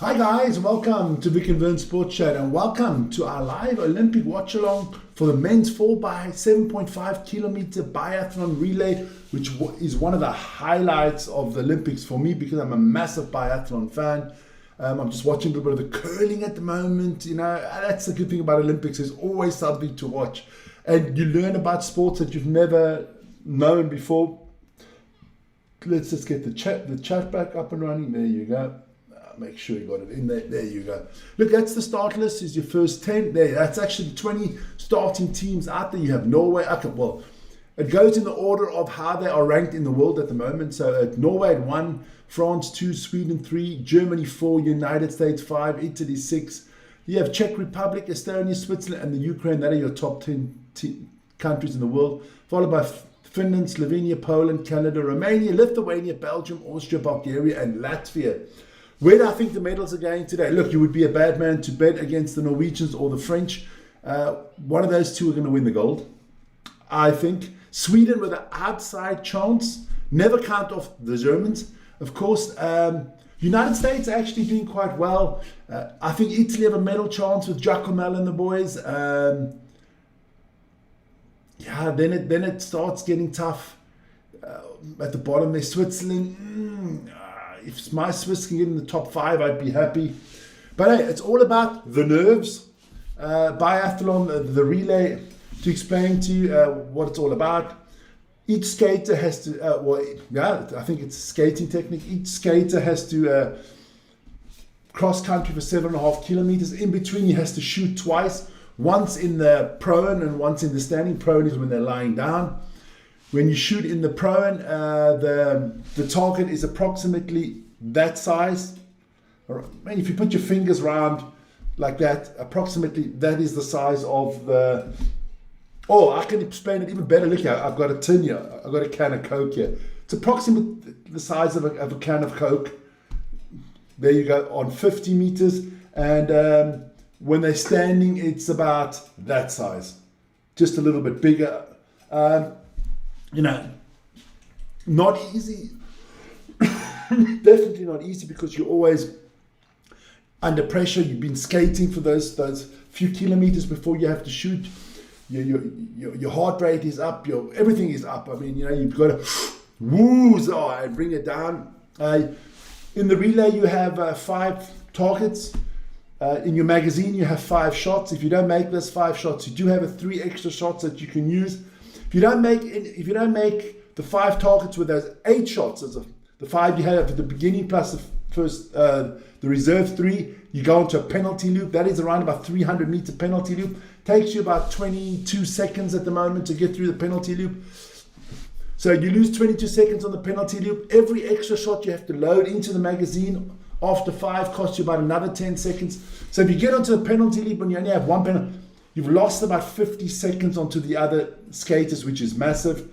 Hi guys, welcome to Vic and Vern Sports Chat and welcome to our live Olympic watch along for the men's 4x7.5 kilometer biathlon relay, which is one of the highlights of the Olympics for me because I'm a massive biathlon fan. I'm just watching a little bit of the curling at the moment. You know, that's the good thing about Olympics. There's always something to watch and you learn about sports that you've never known before. Let's just get the chat back up and running. There you go. Make sure you got it in there. There you go. Look, that's the start list. Is your first 10. There, that's actually 20 starting teams out there. You have Norway. Okay, well, it goes in the order of how they are ranked in the world at the moment. So Norway at 1, France 2, Sweden 3, Germany 4, United States 5, Italy 6. You have Czech Republic, Estonia, Switzerland, and the Ukraine. That are your top 10 countries in the world, followed by Finland, Slovenia, Poland, Canada, Romania, Lithuania, Belgium, Austria, Bulgaria, and Latvia. Where do I think the medals are going today? Look, you would be a bad man to bet against the Norwegians or the French. One of those two are going to win the gold, I think. Sweden with an outside chance. Never count off the Germans. Of course, United States are actually doing quite well. I think Italy have a medal chance with Giacomello and the boys. Then it starts getting tough. At the bottom there's Switzerland. If my Swiss can get in the top 5, I'd be happy. But hey, it's all about the nerves. Biathlon, the relay, to explain to you what it's all about. Each skater has to, I think it's skating technique. Each skater has to cross country for 7.5 kilometers. In between, he has to shoot twice. Once in the prone and once in the standing. Prone is when they're lying down. When you shoot in the prone, the target is approximately that size. And if you put your fingers around like that, approximately that is the size of the... Oh, I can explain it even better. Look here, I've got a tin here. I've got a can of Coke here. It's approximately the size of a can of Coke. There you go, on 50 meters. And when they're standing, it's about that size. Just a little bit bigger. You know, not easy. Definitely not easy because you're always under pressure. You've been skating for those few kilometers before you have to shoot. Your heart rate is up. Everything is up. I mean, you know, you've got to wooze and bring it down. In the relay, you have 5 targets. In your magazine, you have 5 shots. If you don't make those 5 shots, you do have 3 extra shots that you can use. If you don't make the 5 targets with those 8 shots, as the 5 you have at the beginning plus the first the reserve 3, you go into a penalty loop. That is around about 300 meter penalty loop. Takes you about 22 seconds at the moment to get through the penalty loop. So you lose 22 seconds on the penalty loop. Every extra shot you have to load into the magazine after 5 costs you about another 10 seconds. So if you get onto the penalty loop and you only have 1 penalty, you've lost about 50 seconds onto the other skaters, which is massive.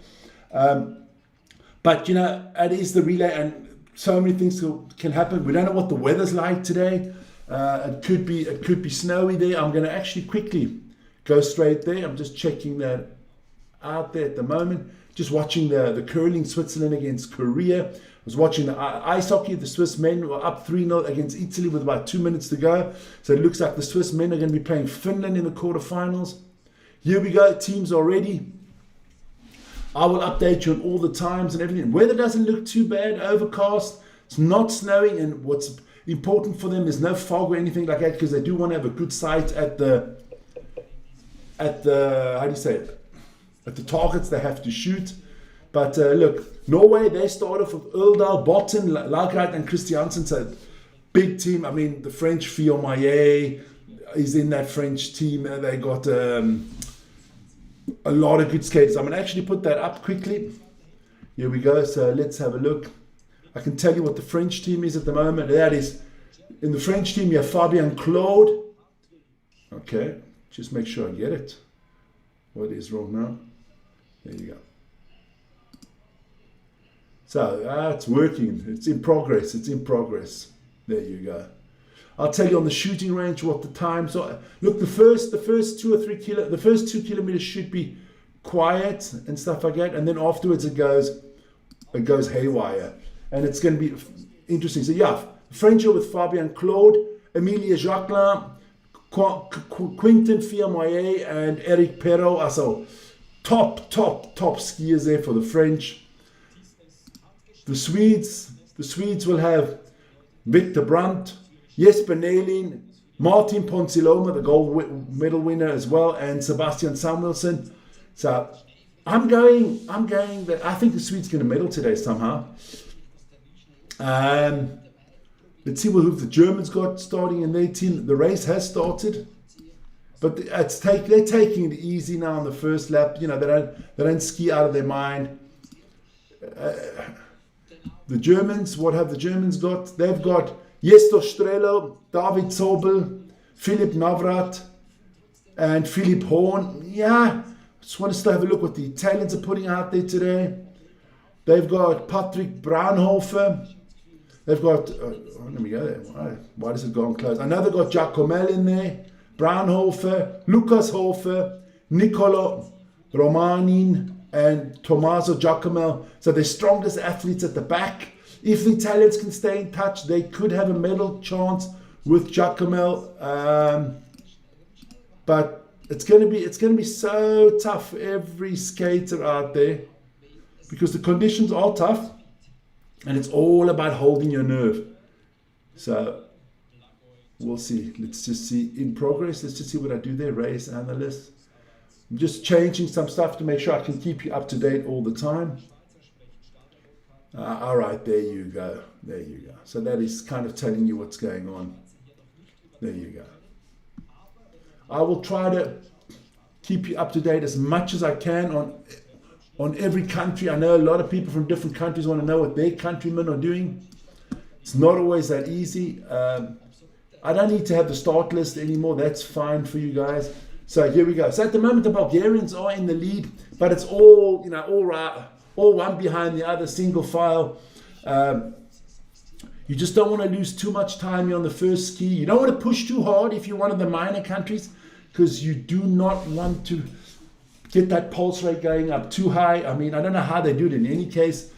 But, you know, it is the relay and so many things can happen. We don't know what the weather's like today. It could be snowy there. I'm going to actually quickly go straight there. I'm just checking that out there at the moment. Just watching the curling, Switzerland against Korea. I was watching the ice hockey. The Swiss men were up 3-0 against Italy with about 2 minutes to go. So it looks like the Swiss men are going to be playing Finland in the quarterfinals. Here we go. Teams are ready. I will update you on all the times and everything. Weather doesn't look too bad. Overcast. It's not snowing. And what's important for them is no fog or anything like that because they do want to have a good sight at the how do you say it? At the targets they have to shoot. But look, Norway, they start off with Eldal, Botten, Lagerheit and Christiansen. So big team. I mean, the French, Fillon-Maillet is in that French team. They got a lot of good skaters. I'm going to actually put that up quickly. Here we go. So let's have a look. I can tell you what the French team is at the moment. That is, in the French team, you have Fabien Claude. Okay, just make sure I get it. What is wrong now? There you go. So it's working. It's in progress. It's in progress. There you go. I'll tell you on the shooting range what the times are. Look, the first 2 or 3 the first 2 kilometers should be quiet and stuff like that, and then afterwards it goes haywire, and it's going to be interesting. So yeah, French are with Fabien Claude, Emilia Jacquelin, Quentin Fiermoyer, and Eric Perrault. Also, top skiers there for the French. The Swedes will have Victor Brandt, Jesper Nelin, Martin Ponsiloma, the gold medal winner as well, and Sebastian Samuelsson. So I'm going that I think the Swedes going to medal today somehow. Let's see who the Germans got starting in their team. The race has started, but they're taking it easy now on the first lap. You know, they don't ski out of their mind. The Germans, what have the Germans got? They've got Jesper Strelo, David Zobel, Philipp Navrat, and Philipp Horn. Yeah, just want to still have a look what the Italians are putting out there today. They've got Patrick Braunhofer. They've got, let me go there. Why does it go on close? I know they've got Giacomel in there, Braunhofer, Lukas Hofer, Nicolo Romanin, and Tommaso Giacomel. So the strongest athletes at the back. If the Italians can stay in touch, they could have a medal chance with Giacomel. But it's going to be so tough for every skater out there because the conditions are tough. And it's all about holding your nerve. So we'll see. Let's just see in progress. Let's just see what I do there. Race analyst. I'm just changing some stuff to make sure I can keep you up to date all the time. All right, there you go. There you go. So that is kind of telling you what's going on. There you go. I will try to keep you up to date as much as I can on every country. I know a lot of people from different countries want to know what their countrymen are doing. It's not always that easy. I don't need to have the start list anymore. That's fine for you guys. So here we go. So at the moment, the Bulgarians are in the lead, but it's all, you know, all one behind the other, single file. You just don't want to lose too much time on the first ski. You don't want to push too hard if you're one of the minor countries, because you do not want to get that pulse rate going up too high. I mean, I don't know how they do it in any case.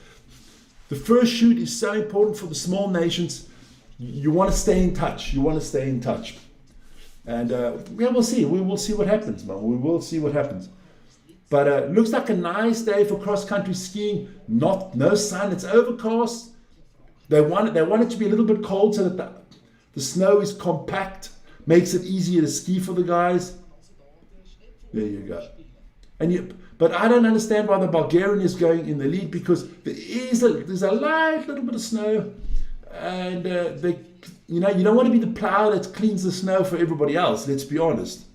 The first shoot is so important for the small nations. You want to stay in touch. You want to stay in touch. And yeah, we'll see. We will see what happens, man. We will see what happens. But looks like a nice day for cross-country skiing. No sun. It's overcast. They want it to be a little bit cold so that the snow is compact. Makes it easier to ski for the guys. There you go. But I don't understand why the Bulgarian is going in the lead, because there's a light little bit of snow, and you don't want to be the plow that cleans the snow for everybody else. Let's be honest.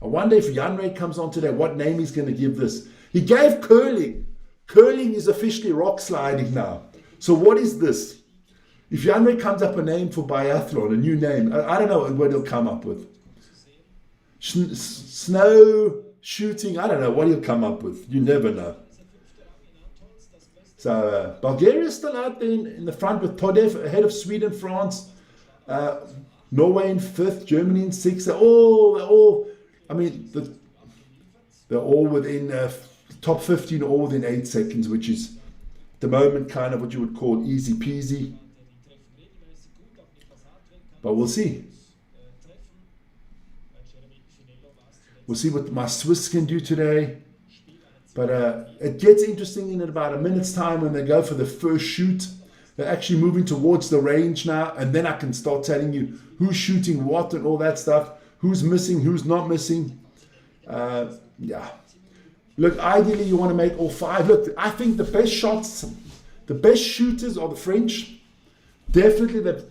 I wonder if Jan-Ray comes on today, what name he's going to give this. He gave curling. Curling is officially rock sliding now. So what is this? If Jan-Ray comes up a name for biathlon, a new name, I don't know what he'll come up with. Snow shooting, I don't know what he'll come up with. You never know. So Bulgaria's still out there in the front with Todev ahead of Sweden, France, Norway in 5th, Germany in 6th. They're all within top 15, all within 8 seconds, which is at the moment kind of what you would call easy peasy. But we'll see. We'll see what my Swiss can do today. But it gets interesting in about a minute's time when they go for the first shoot. They're actually moving towards the range now. And then I can start telling you who's shooting what and all that stuff. Who's missing, who's not missing. Yeah. Look, ideally you want to make all 5. Look, I think the best shots, the best shooters are the French. Definitely,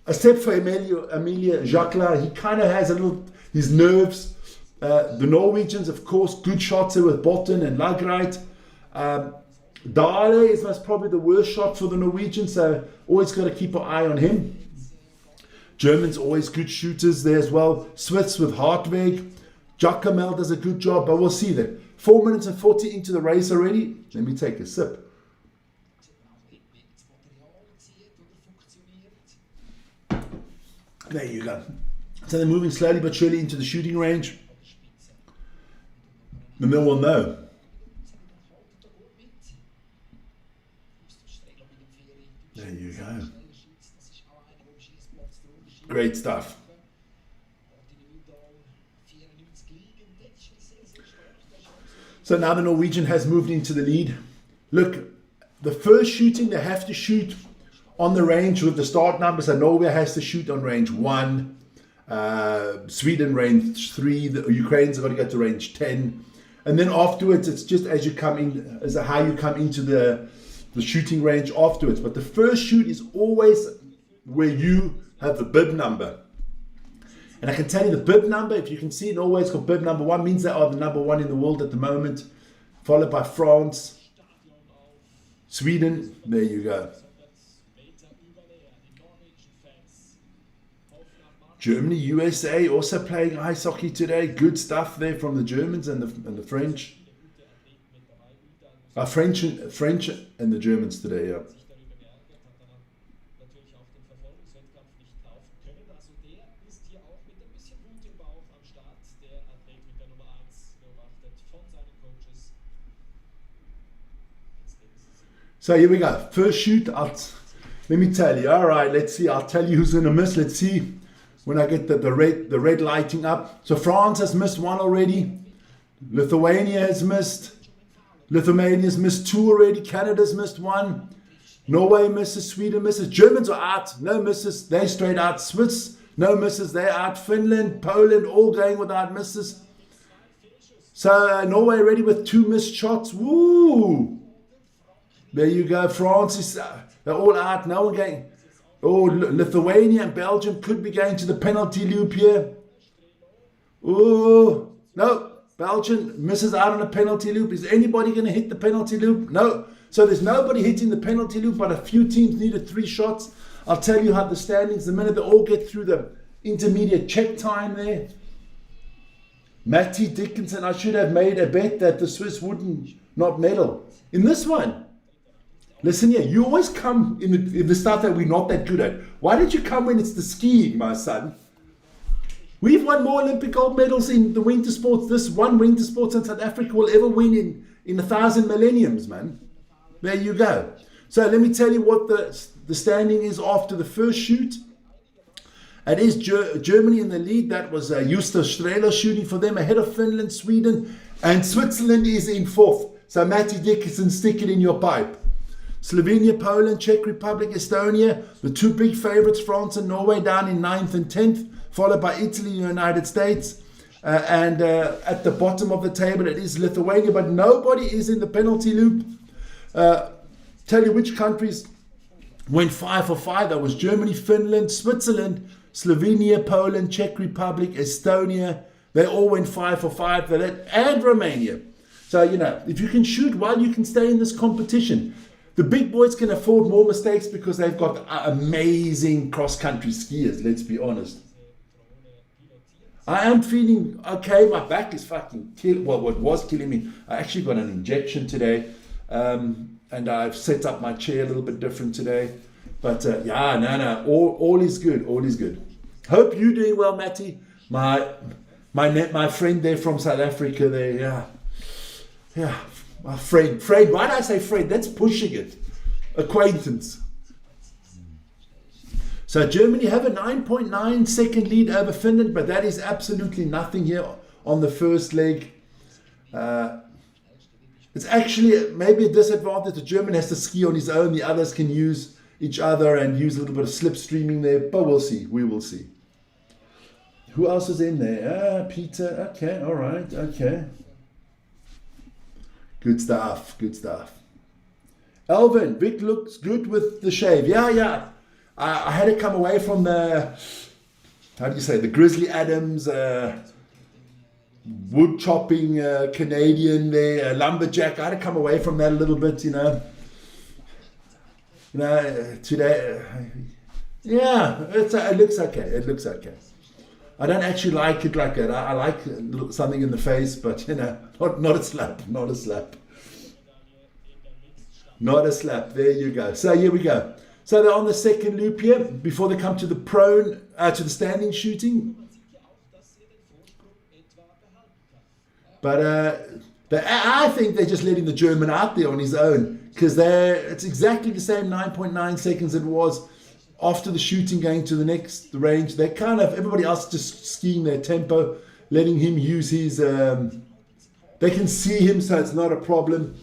except for Emilia Jacquelin. He kind of has his nerves. The Norwegians, of course, good shots there with Botten and Lagreit. Dale is most probably the worst shot for the Norwegians, so always got to keep an eye on him. Germans always good shooters there as well. Swiss with Hartweg. Giacomel does a good job, but we'll see that. 4 minutes and 40 into the race already. Let me take a sip. There you go. So they're moving slowly but surely into the shooting range. And then we'll know. There you go. Great stuff. So now the Norwegian has moved into the lead. Look, the first shooting, they have to shoot on the range with the start numbers. So Norway has to shoot on range 1, Sweden range 3, the Ukrainians have got to go to range 10. And then afterwards, it's just as you come in, as how you come into the shooting range afterwards. But the first shoot is always where you have the bib number. And I can tell you the bib number, if you can see, Norway's got bib number 1, means they are the number 1 in the world at the moment, followed by France, Sweden. There you go. Germany, USA also playing ice hockey today. Good stuff there from the Germans and the French. French and the Germans today, yeah. So here we go. First shoot. Let me tell you. All right, let's see. I'll tell you who's going to miss. Let's see when I get the red lighting up. So France has missed 1 already. Lithuania has missed. Lithuania's missed 2 already. Canada's missed 1. Norway misses. Sweden misses. Germans are out. No misses. They're straight out. Swiss, no misses. They're out. Finland, Poland, all going without misses. So Norway already with 2 missed shots. Woo! There you go. France is, they're all out. No one going. Oh, Lithuania and Belgium could be going to the penalty loop here. Oh, no. Belgium misses out on a penalty loop. Is anybody going to hit the penalty loop? No. So there's nobody hitting the penalty loop, but a few teams needed 3 shots. I'll tell you how the standings, the minute they all get through the intermediate check time there. Matty Dickinson, I should have made a bet that the Swiss wouldn't not medal in this one. Listen here, you always come in the stuff that we're not that good at. Why did you come when it's the skiing, my son? We've won more Olympic gold medals in the winter sports. This one winter sports in South Africa will ever win in 1,000 millenniums, man. There you go. So let me tell you what the standing is after the first shoot. It is Germany in the lead. That was Justus Strehler shooting for them ahead of Finland, Sweden, and Switzerland is in 4th. So Matty Dickinson, stick it in your pipe. Slovenia, Poland, Czech Republic, Estonia, the 2 big favorites, France and Norway, down in 9th and 10th, followed by Italy and the United States. And at the bottom of the table, it is Lithuania, but nobody is in the penalty loop. Tell you which countries went 5 for 5. That was Germany, Finland, Switzerland, Slovenia, Poland, Czech Republic, Estonia. They all went 5 for 5. And Romania. So, you know, if you can shoot well, you can stay in this competition. The big boys can afford more mistakes because they've got amazing cross-country skiers, let's be honest. I am feeling okay. My back is fucking killing, well, what was killing me. I actually got an injection today, and I've set up my chair a little bit different today. But yeah, no, all is good, all is good. Hope you're doing well, Matty. My friend there from South Africa there, yeah. My friend, why did I say friend? That's pushing it. Acquaintance. So Germany have a 9.9 second lead over Finland, but that is absolutely nothing here on the first leg. It's actually maybe a disadvantage. The German has to ski on his own. The others can use each other and use a little bit of slipstreaming there, but we'll see. We will see. Who else is in there? Peter. Okay, all right, okay. Good stuff, good stuff. Elvin, Vic looks good with the shave. Yeah. I had to come away from the, how do you say, the Grizzly Adams, wood chopping Canadian there, lumberjack. I had to come away from that a little bit, you know. Today, yeah, it looks okay. It looks okay. I don't actually like it like that. I like something in the face, but you know, not a slap, not a slap. Not a slap. There you go. So here we go. So they're on the second loop here before they come to the prone, to the standing shooting. But I think they're just letting the German out there on his own. because it's exactly the same 9.9 seconds it was after the shooting going to the next range. They kind of, everybody else just skiing their tempo, letting him use his, they can see him, so it's not a problem.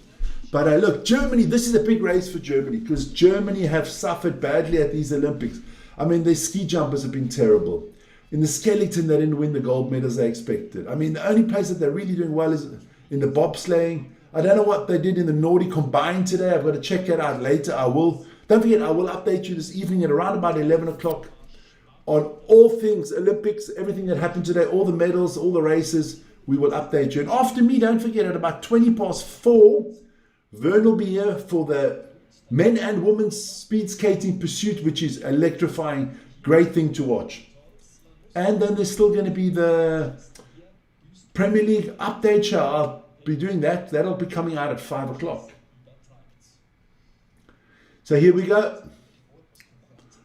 But look, Germany, this is a big race for Germany because Germany have suffered badly at these Olympics. I mean, their ski jumpers have been terrible. In the skeleton, they didn't win the gold medals they expected. I mean, the only place that they're really doing well is in the bobsleighing. I don't know what they did in the Nordic combined today. I've got to check that out later. I will. Don't forget, I will update you this evening at around about 11 o'clock on all things Olympics, everything that happened today, all the medals, all the races. We will update you. And after me, don't forget, at about 4:20, Vern will be here for the men and women's speed skating pursuit, which is electrifying, great thing to watch. And then there's still going to be the Premier League update show. I'll be doing that. That'll be coming out at 5 o'clock. So here we go.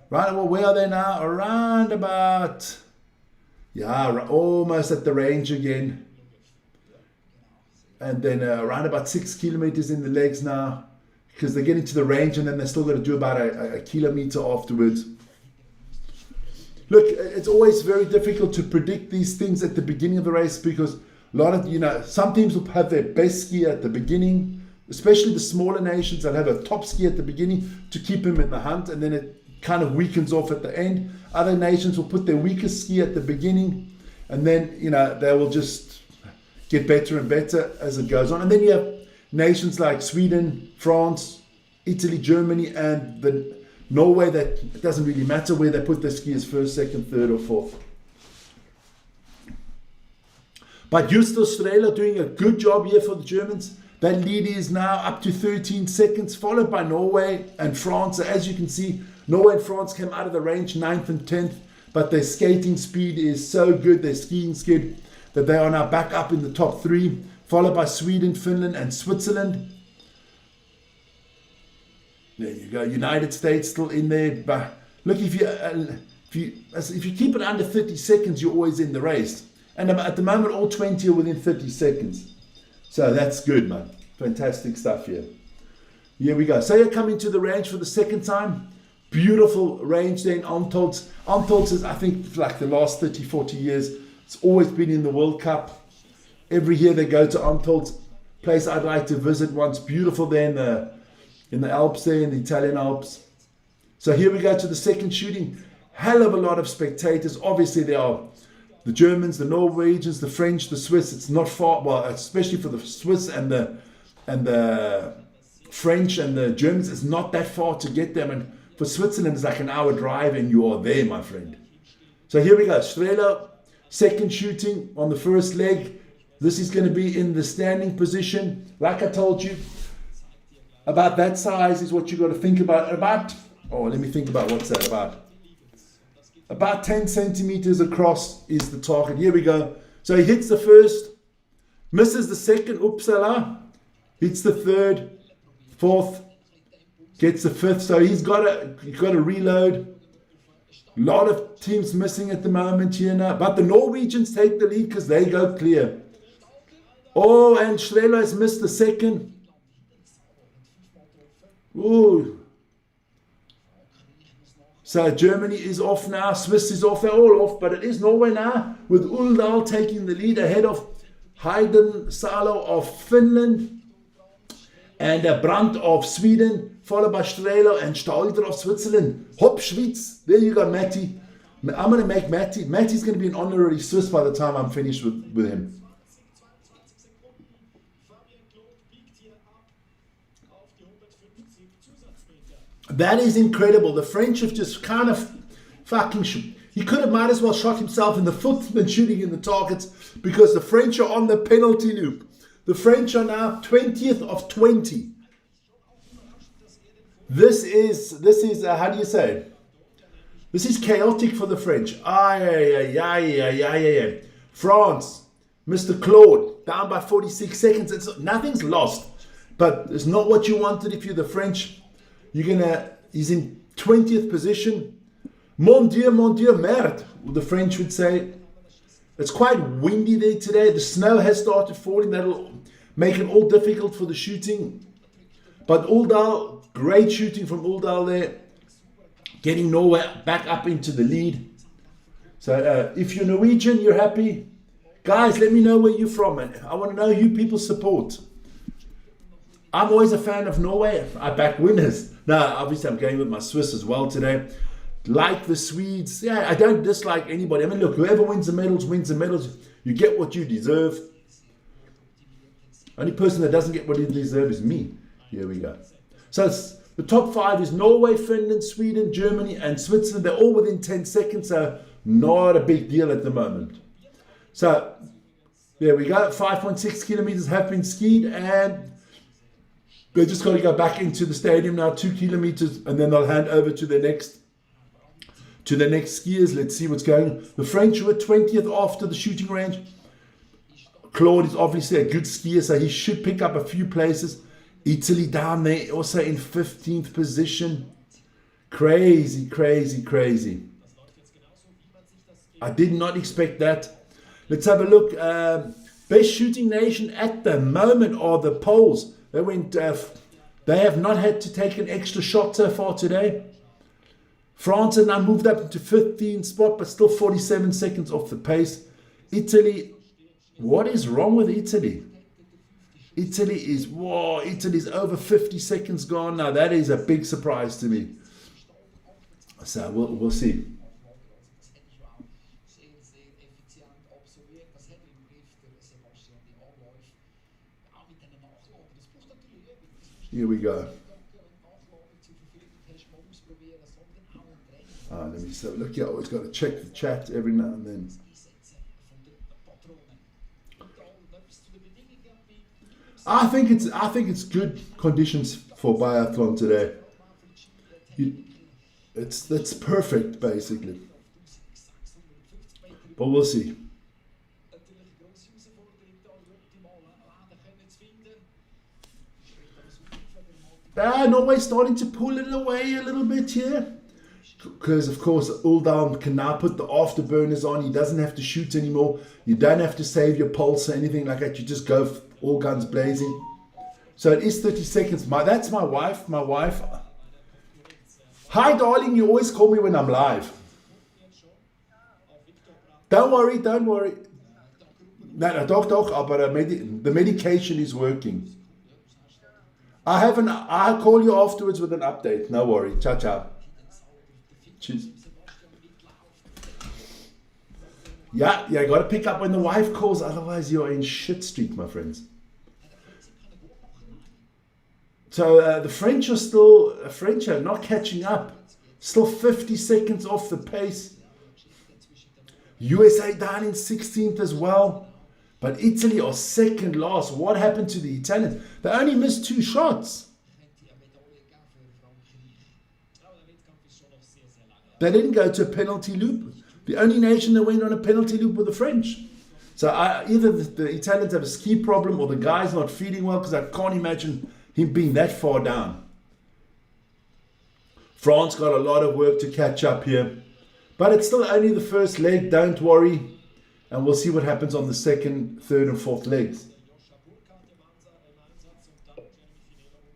Right, well, where are they now? Around about, almost at the range again. And then around about 6 kilometers in the legs now, because they're getting to the range and then they're still going to do about a kilometer afterwards. Look, it's always very difficult to predict these things at the beginning of the race because a lot of, some teams will have their best skier at the beginning, especially the smaller nations. They'll have a top skier at the beginning to keep him in the hunt, and then it kind of weakens off at the end. Other nations will put their weakest skier at the beginning, and then, they will just get better and better as it goes on. And then you have nations like Sweden, France, Italy, Germany, and Norway, that it doesn't really matter where they put their skiers, first, second, third, or fourth. But Justus Strehler doing a good job here for the Germans. That lead is now up to 13 seconds, followed by Norway and France. So as you can see, Norway and France came out of the range 9th and 10th, but their skating speed is so good, their skiing skid, that they are now back up in the top 3, followed by Sweden, Finland, and Switzerland. There you go. United States still in there. But look, if you keep it under 30 seconds, you're always in the race. And at the moment, all 20 are within 30 seconds. So that's good, man. Fantastic stuff here. Here we go. So you're coming to the range for the second time. Beautiful range there in Antolz. Antolz is, I think, like the last 30, 40 years, it's always been in the World Cup. Every year they go to Antolz, place I'd like to visit once. Beautiful there in the Alps there, in the Italian Alps. So here we go to the second shooting. Hell of a lot of spectators. Obviously there are the Germans, the Norwegians, the French, the Swiss. It's not far, well, especially for the Swiss and the French and the Germans, it's not that far to get them. And for Switzerland, it's like an hour drive and you are there, my friend. So here we go. Strehler, second shooting on the first leg. This is going to be in the standing position. Like I told you, about that size is what you got to think about. Let me think about what's that about 10 centimeters across is the target. Here we go. So he hits the first, misses the second, Uppsala, hits the third, fourth, gets the fifth. So he's got to reload. A lot of teams missing at the moment here now, but the Norwegians take the lead because they go clear. Oh, and Strehler has missed the second. Ooh. So Germany is off now, Swiss is off, they're all off, but it is Norway now, with Uldal taking the lead ahead of Hayden Salo of Finland and Brandt of Sweden, followed by Strehler and Stalder of Switzerland. Hop, Schweiz, there you go, Matty. I'm going to make Matty's going to be an honorary Swiss by the time I'm finished with him. That is incredible. The French have just kind of fucking he could have might as well shot himself in the foot than shooting in the targets, because the French are on the penalty loop. The French are now 20th of 20. This is how do you say? This is chaotic for the French. France, Mr. Claude, down by 46 seconds. Nothing's lost, but it's not what you wanted if you're the French. He's in 20th position. Mon Dieu, merde, the French would say. It's quite windy there today. The snow has started falling. That'll make it all difficult for the shooting. But Uldal, great shooting from Uldal there, getting Norway back up into the lead. So if you're Norwegian, you're happy. Guys, let me know where you're from. I want to know who people support. I'm always a fan of Norway. I back winners. Now, obviously, I'm going with my Swiss as well today. Like the Swedes. Yeah, I don't dislike anybody. I mean, look, whoever wins the medals wins the medals. You get what you deserve. Only person that doesn't get what he deserves is me. Here we go. So the top 5 is Norway, Finland, Sweden, Germany, and Switzerland. They're all within 10 seconds, so not a big deal at the moment. So there we go. 5.6 kilometers have been skied, and they just got to go back into the stadium now, 2 kilometers, and then they'll hand over to the next skiers. Let's see what's going on. The French were 20th after the shooting range. Claude is obviously a good skier, so he should pick up a few places. Italy down there, also in 15th position. Crazy, crazy, crazy. I did not expect that. Let's have a look. Best shooting nation at the moment are the Poles. They have not had to take an extra shot so far today. France has now moved up into 15th spot, but still 47 seconds off the pace. Italy, what is wrong with Italy? Italy's over 50 seconds gone now. That is a big surprise to me. So we'll see. Here we go. Let me just have a look here. I always got to check the chat every now and then. I think it's good conditions for biathlon today. It's perfect basically. But we'll see. Norway's starting to pull it away a little bit here. Because, of course, Uldal can now put the afterburners on. He doesn't have to shoot anymore. You don't have to save your pulse or anything like that. You just go all guns blazing. So it is 30 seconds. That's my wife. My wife. Hi, darling. You always call me when I'm live. Don't worry. Don't worry. No, doch, but the medication is working. I'll call you afterwards with an update. No worry. Ciao, ciao. Cheers. Yeah, you got to pick up when the wife calls, otherwise you're in shit street, my friends. So the French are not catching up. Still 50 seconds off the pace. USA down in 16th as well. But Italy are second last. What happened to the Italians? They only missed 2 shots. They didn't go to a penalty loop. The only nation that went on a penalty loop were the French. So either the Italians have a ski problem or the guy's not feeling well, because I can't imagine him being that far down. France got a lot of work to catch up here. But it's still only the first leg, don't worry. And we'll see what happens on the second, third and fourth legs.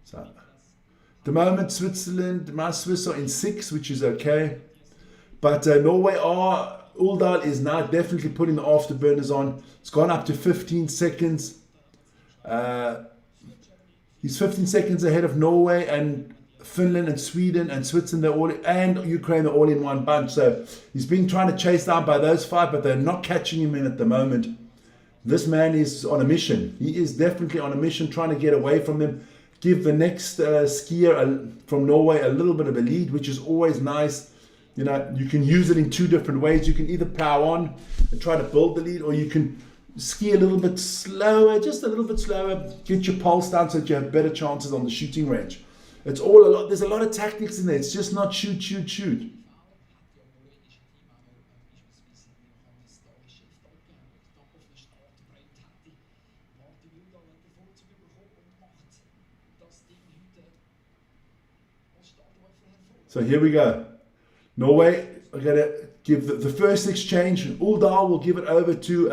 So, at the moment, my Swiss are in 6th, which is okay. But Uldal is now definitely putting the afterburners on. It's gone up to 15 seconds. He's 15 seconds ahead of Norway and Finland and Sweden and Switzerland and Ukraine are all in one bunch. So he's being trying to chase down by those 5, but they're not catching him in at the moment. This man is on a mission. He is definitely on a mission, trying to get away from them. Give the next skier from Norway a little bit of a lead, which is always nice. You know, you can use it in 2 different ways. You can either power on and try to build the lead, or you can ski a little bit slower, just a little bit slower, get your pulse down so that you have better chances on the shooting range. It's all a lot. There's a lot of tactics in there. It's just not shoot, shoot, shoot. So here we go. Norway are going to give the first exchange. Uldal will give it over to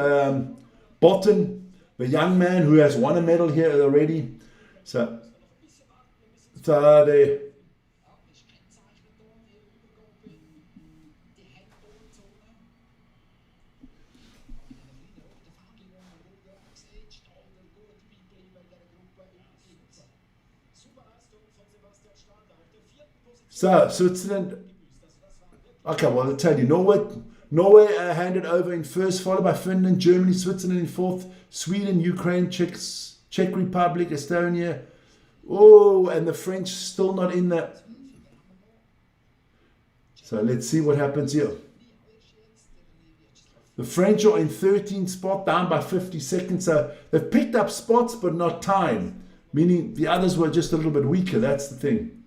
Botten, the young man who has won a medal here already. So So they, so Switzerland. Okay, well I'll tell you, Norway handed over in first, followed by Finland, Germany, Switzerland in fourth, Sweden, Ukraine, Czech Republic, Estonia. Oh, and the French still not in there. So let's see what happens here. The French are in 13th spot, down by 50 seconds. So they've picked up spots, but not time. Meaning the others were just a little bit weaker. That's the thing.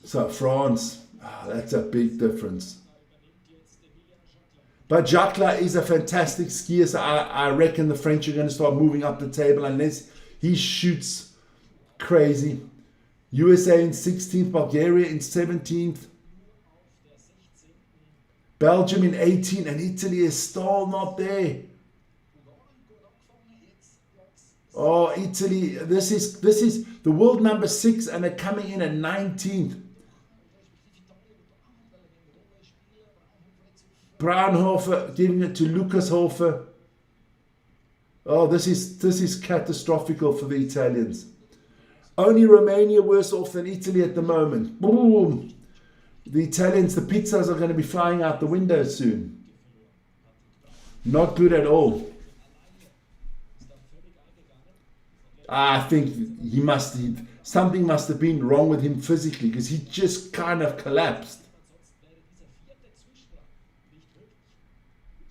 So France, that's a big difference. But Jacquelin is a fantastic skier, so I reckon the French are going to start moving up the table unless he shoots crazy. USA in 16th, Bulgaria in 17th, Belgium in 18th, and Italy is still not there. Oh, Italy, this is the world number 6, and they're coming in at 19th. Braunhofer giving it to Lucas Hofer. Oh, this is catastrophical for the Italians. Only Romania worse off than Italy at the moment. Boom! The Italians, the pizzas are going to be flying out the window soon. Not good at all. I think something must have been wrong with him physically, because he just kind of collapsed.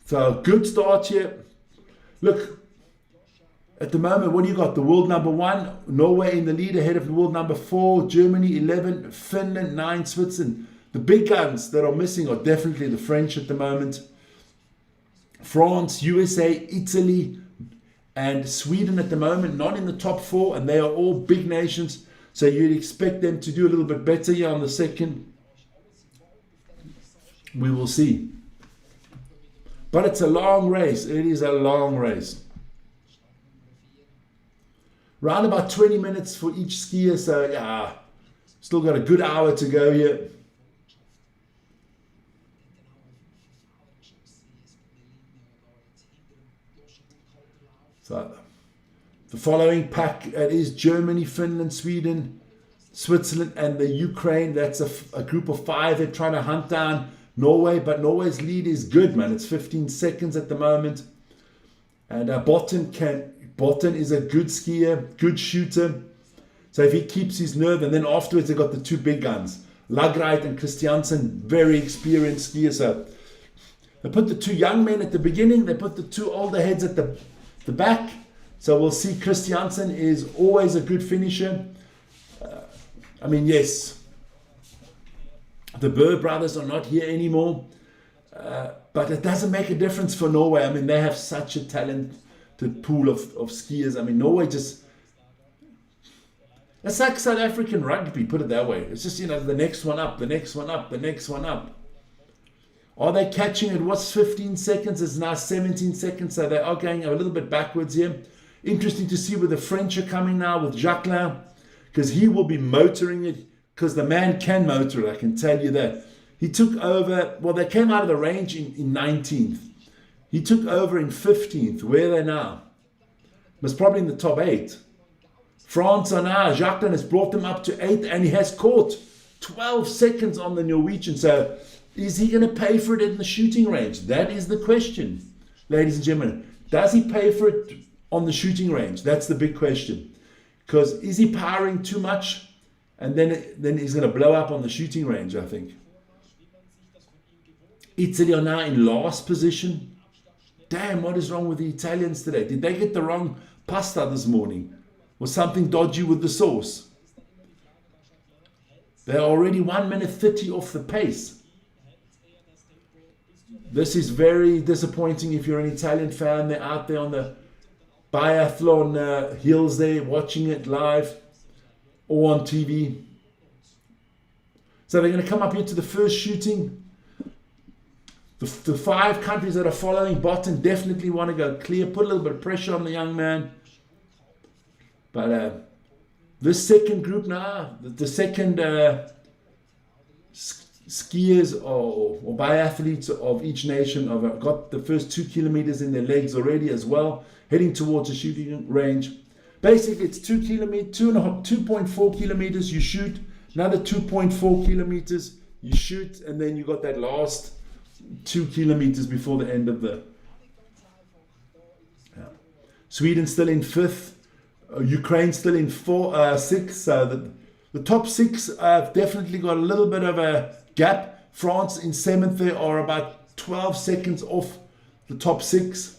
So good start here. Look, at the moment, what do you got? The world number 1, Norway in the lead ahead of the world number 4, Germany 11, Finland 9, Switzerland. The big guns that are missing are definitely the French at the moment. France, USA, Italy, and Sweden at the moment, not in the top 4, and they are all big nations. So you'd expect them to do a little bit better here on the second. We will see. But it's a long race. It is a long race. Round about 20 minutes for each skier. So yeah, still got a good hour to go here. So the following pack, it is Germany, Finland, Sweden, Switzerland, and the Ukraine. That's a group of 5. They're trying to hunt down Norway, but Norway's lead is good, man. It's 15 seconds at the moment. And Botten is a good skier, good shooter. So if he keeps his nerve, and then afterwards they got the 2 big guns, Lagreit and Christiansen, very experienced skiers. So they put the 2 young men at the beginning, they put the 2 older heads at the back. So we'll see. Christiansen is always a good finisher. I mean, yes, the Burr brothers are not here anymore, but it doesn't make a difference for Norway. I mean, they have such a talented pool of skiers. I mean, Norway just, it's like South African rugby, put it that way. It's just, the next one up, the next one up, the next one up. Are they catching it? What's 15 seconds? It's now 17 seconds, so they are going a little bit backwards here. Interesting to see where the French are coming now with Jacquelin, because he will be motoring it, because the man can motor it, I can tell you that. He took over, well, they came out of the range in 19th. He took over in 15th. Where are they now? Was probably in the top 8. France are now, Jacquelin has brought them up to 8th, and he has caught 12 seconds on the Norwegian. So is he going to pay for it in the shooting range? That is the question, ladies and gentlemen. Does he pay for it on the shooting range? That's the big question. Because is he powering too much? And then he's going to blow up on the shooting range, I think. Italy are now in last position. Damn, what is wrong with the Italians today? Did they get the wrong pasta this morning? Was something dodgy with the sauce? They're already 1 minute 30 off the pace. This is very disappointing if you're an Italian fan. They're out there on the biathlon hills there, watching it live or on TV. So they're going to come up here to the first shooting. The 5 countries that are following Botten definitely want to go clear, put a little bit of pressure on the young man. But this second group now, the second skiers or biathletes of each nation have got the first 2 kilometers in their legs already as well, heading towards the shooting range. Basically, it's 2.4 kilometers you shoot, another 2.4 kilometers you shoot, and then you got that last 2 kilometers before the end of the. Sweden still in 5th, Ukraine still in 6th. The top 6 have definitely got a little bit of a gap. France in 7th, they are about 12 seconds off the top 6.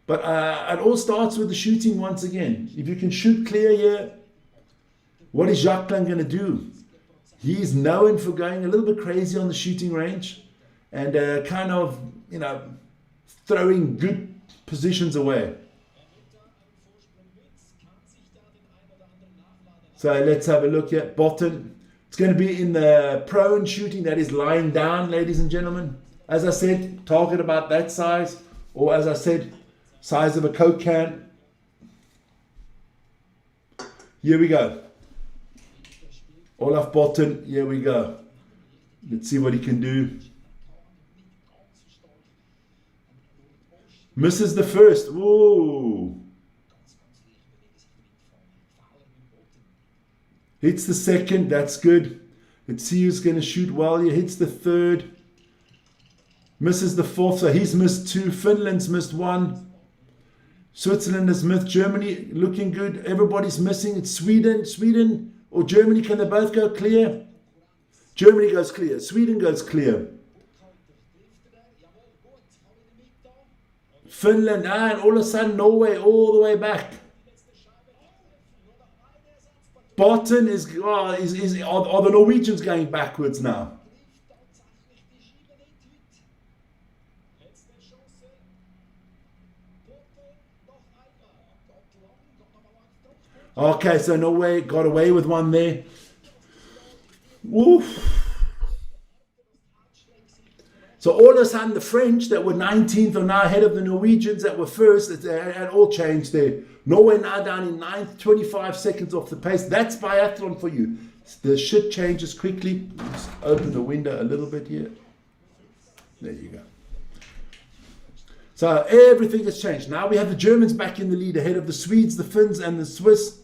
But it all starts with the shooting once again. If you can shoot clear here, what is Jacqueline going to do? He's known for going a little bit crazy on the shooting range and kind of, throwing good positions away. So let's have a look at Botten. It's going to be in the prone shooting, that is lying down, ladies and gentlemen. As I said, target about that size, or as I said, size of a Coke can. Here we go. Olaf Botten, here we go. Let's see what he can do. Misses the first. Whoa. Hits the second. That's good. Let's see who's going to shoot well here. Hits the third. Misses the fourth. So he's missed 2. Finland's missed 1. Switzerland has missed. Germany looking good. Everybody's missing. It's Sweden or Germany. Can they both go clear? Germany goes clear. Sweden goes clear. Finland, and all of a sudden Norway all the way back. Botten are the Norwegians going backwards now? Okay, so Norway got away with one there. Oof. So all of a sudden the French that were 19th are now ahead of the Norwegians that were first. It had all changed there. Norway now down in 9th, 25 seconds off the pace. That's biathlon for you. The shit changes quickly. Just open the window a little bit here. There you go. So everything has changed. Now we have the Germans back in the lead ahead of the Swedes, the Finns and the Swiss.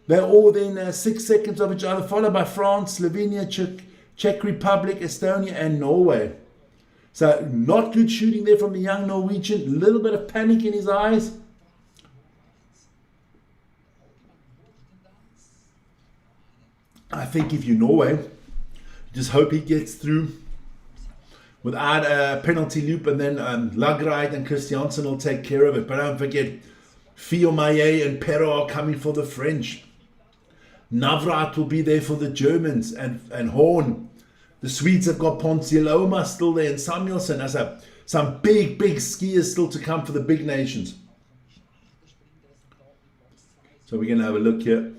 They're all within 6 seconds of each other, followed by France, Slovenia, Czech Republic, Estonia and Norway. So not good shooting there from the young Norwegian. A little bit of panic in his eyes. I think if you're Norway, just hope he gets through without a penalty loop, and then Lagreit and Christiansen will take care of it. But don't forget, Fiomaye and Perrault are coming for the French. Navrat will be there for the Germans, and Horn. The Swedes have got Ponsiluoma still there, and Samuelsson has some big skiers still to come for the big nations. So we're going to have a look here.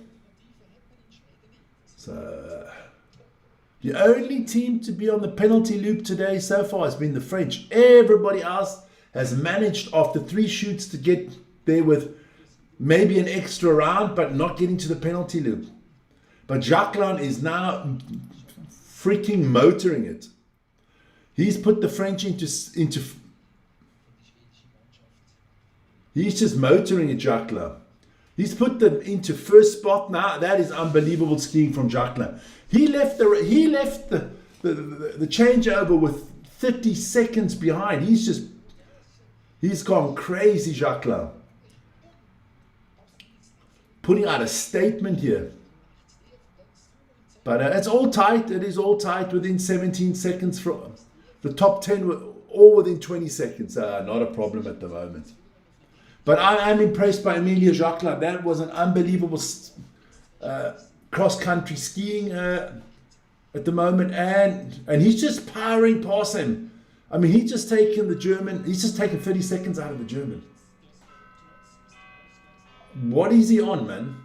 So the only team to be on the penalty loop today so far has been the French. Everybody else has managed after 3 shoots to get there with maybe an extra round, but not getting to the penalty loop. But Jacqueline is now freaking motoring it. He's put the French into he's just motoring it, Jacqueline. He's put them into first spot now. That is unbelievable skiing from Jacqueline. He left the changeover with 30 seconds behind. He's gone crazy, Jacqueline. Putting out a statement here. But it's all tight. It is all tight within 17 seconds. From the top 10 were all within 20 seconds. Not a problem at the moment. But I'm impressed by Emilia Jacqueline. That was an unbelievable cross-country skiing at the moment. And he's just powering past him. I mean, he's just taken 30 seconds out of the German. What is he on, man?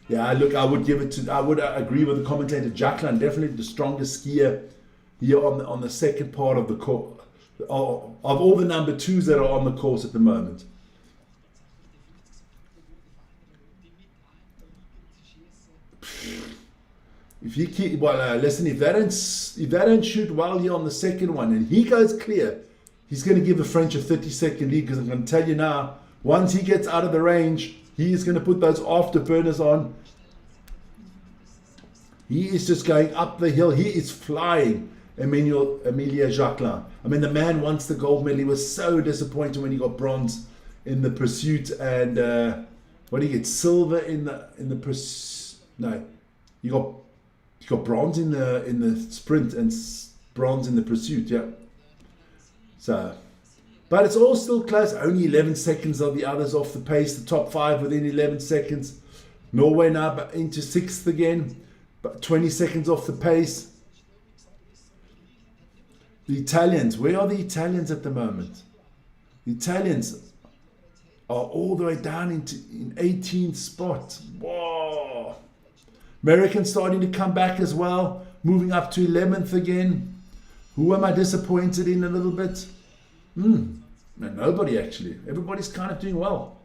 Yeah, look, I would agree with the commentator. Jacqueline, definitely the strongest skier here on the second part of the course, of all the number 2s that are on the course at the moment. If you keep, listen, if they don't shoot well here on the second one and he goes clear, he's going to give the French a 30-second lead, because I'm going to tell you now, once he gets out of the range, he is going to put those afterburners on. He is just going up the hill. He is flying, Emilia Jacquelin. I mean, the man wants the gold medal. He was so disappointed when he got bronze in the pursuit, and what did he get? Silver in the pursuit. No, he got bronze in the sprint and bronze in the pursuit. Yeah. So, but it's all still close. Only 11 seconds of the others off the pace. The top 5 within 11 seconds. Norway now into 6th again, but 20 seconds off the pace. The Italians, where are the Italians at the moment? The Italians are all the way down in 18th spot. Whoa! Americans starting to come back as well, moving up to 11th again. Who am I disappointed in a little bit? No, nobody actually. Everybody's kind of doing well.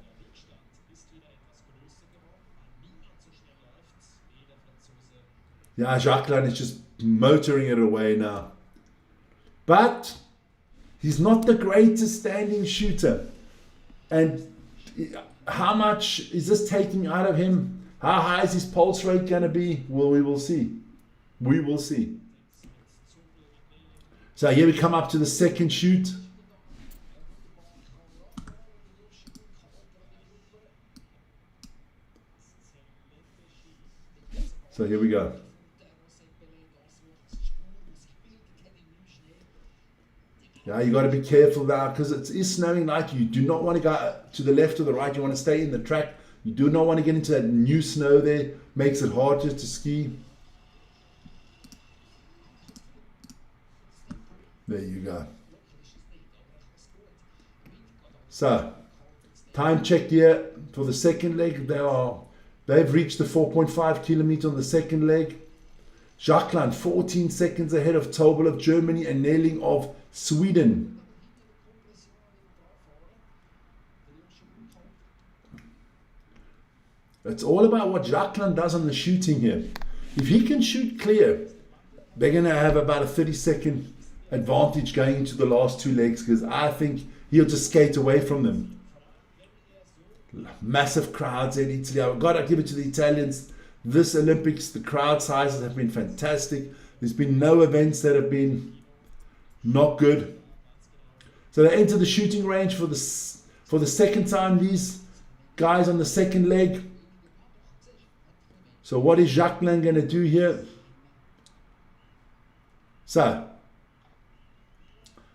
Yeah, Jacquelin is just motoring it away now. But he's not the greatest standing shooter. And how much is this taking out of him? How high is his pulse rate going to be? Well, we will see. We will see. So here we come up to the second shoot. So here we go. Yeah, you got to be careful now, because it is snowing like you do not want to go to the left or the right. You want to stay in the track. You do not want to get into that new snow there. Makes it harder to ski. There you go. So, time check here for the second leg. They've reached the 4.5 kilometer on the second leg. Jacquelin 14 seconds ahead of Tobel of Germany and Nailing of Sweden. It's all about what Jacquelin does on the shooting here. If he can shoot clear, they're going to have about a 30-second advantage going into the last 2 legs, because I think he'll just skate away from them. Massive crowds in Italy. I've got to give it to the Italians. This Olympics, the crowd sizes have been fantastic. There's been no events that have been not good. So they enter the shooting range for the second time, these guys on the second leg. So what is Jacquelin going to do here? So,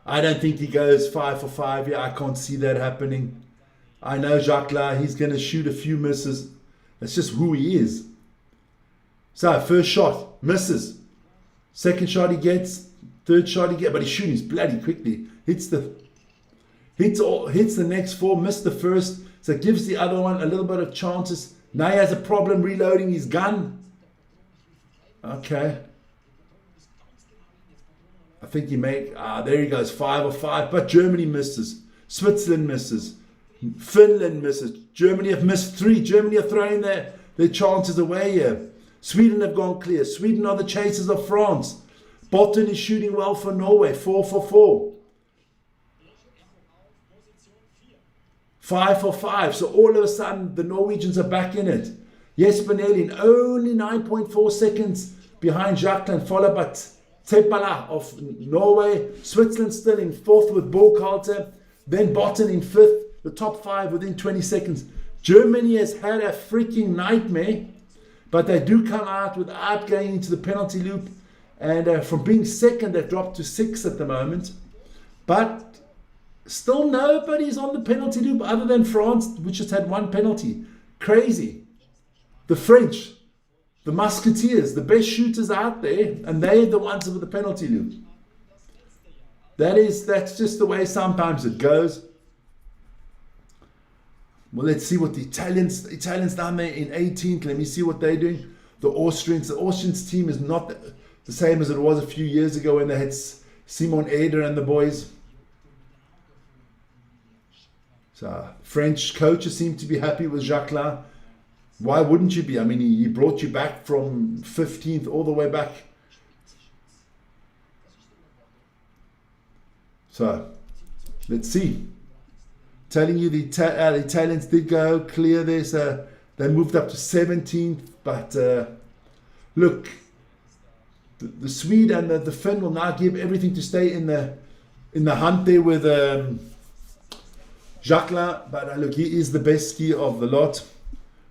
I don't think he goes 5 for 5 here. I can't see that happening. I know Jacquelin, he's going to shoot a few misses. That's just who he is. So, first shot, misses. Second shot he gets. Third shot he gets. But he's shooting bloody quickly. Hits the next 4, missed the first. So, gives the other one a little bit of chances. Now he has a problem reloading his gun. Okay. I think he there he goes, 5 of 5. But Germany misses. Switzerland misses. Finland misses. Germany have missed 3. Germany are throwing their chances away here. Sweden have gone clear. Sweden are the chasers of France. Botten is shooting well for Norway. 4 for 4. 5 for 5. So all of a sudden, the Norwegians are back in it. Jesper Nelin, only 9.4 seconds behind Jacquelin, followed by Tepala of Norway. Switzerland still in 4th with Burkhalter. Then Botten in 5th. The top 5 within 20 seconds. Germany has had a freaking nightmare, but they do come out without going into the penalty loop. And from being second, they've dropped to 6th at the moment. But still nobody's on the penalty loop other than France, which has had 1 penalty. Crazy. The French, the Musketeers, the best shooters out there, and they're the ones with the penalty loop. That's just the way sometimes it goes. Well, let's see what the Italians down there in 18th. Let me see what they're doing. The Austrians team is not the same as it was a few years ago when they had Simon Eder and the boys. So French coaches seem to be happy with Jacquelin. Why wouldn't you be? I mean, he brought you back from 15th all the way back. So let's see. Telling you the Italians did go clear there, so they moved up to 17th. But look, the Swede and the Finn will now give everything to stay in the hunt there with Jacquelin. But look, he is the best skier of the lot.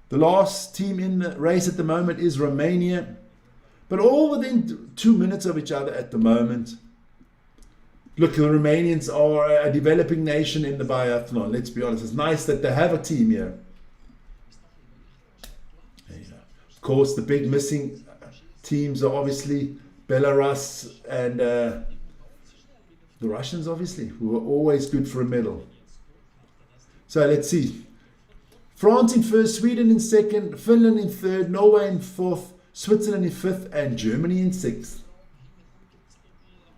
The last team in the race at the moment is Romania, but all within 2 minutes of each other at the moment. Look, the Romanians are a developing nation in the biathlon, let's be honest. It's nice that they have a team here. Of course, the big missing teams are obviously Belarus and the Russians, obviously, who are always good for a medal. So let's see. France in first, Sweden in second, Finland in third, Norway in fourth, Switzerland in fifth, and Germany in sixth.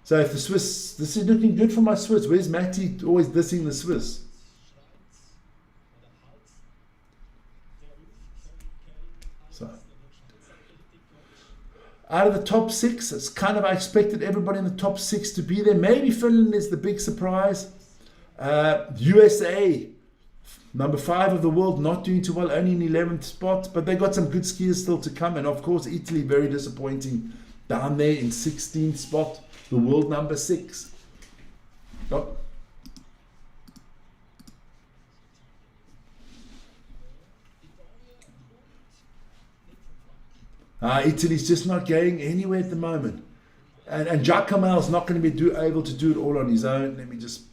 So if the Swiss, this is looking good for my Swiss. Where's Matty always dissing the Swiss? So out of the top six, it's kind of, I expected everybody in the top six to be there. Maybe Finland is the big surprise. USA, number 5 of the world, not doing too well, only in 11th spot, but they got some good skiers still to come. And of course, Italy, very disappointing, down there in 16th spot, the world number 6. Oh. Italy's just not going anywhere at the moment. And Giacomel's not going to be able to do it all on his own. Let me just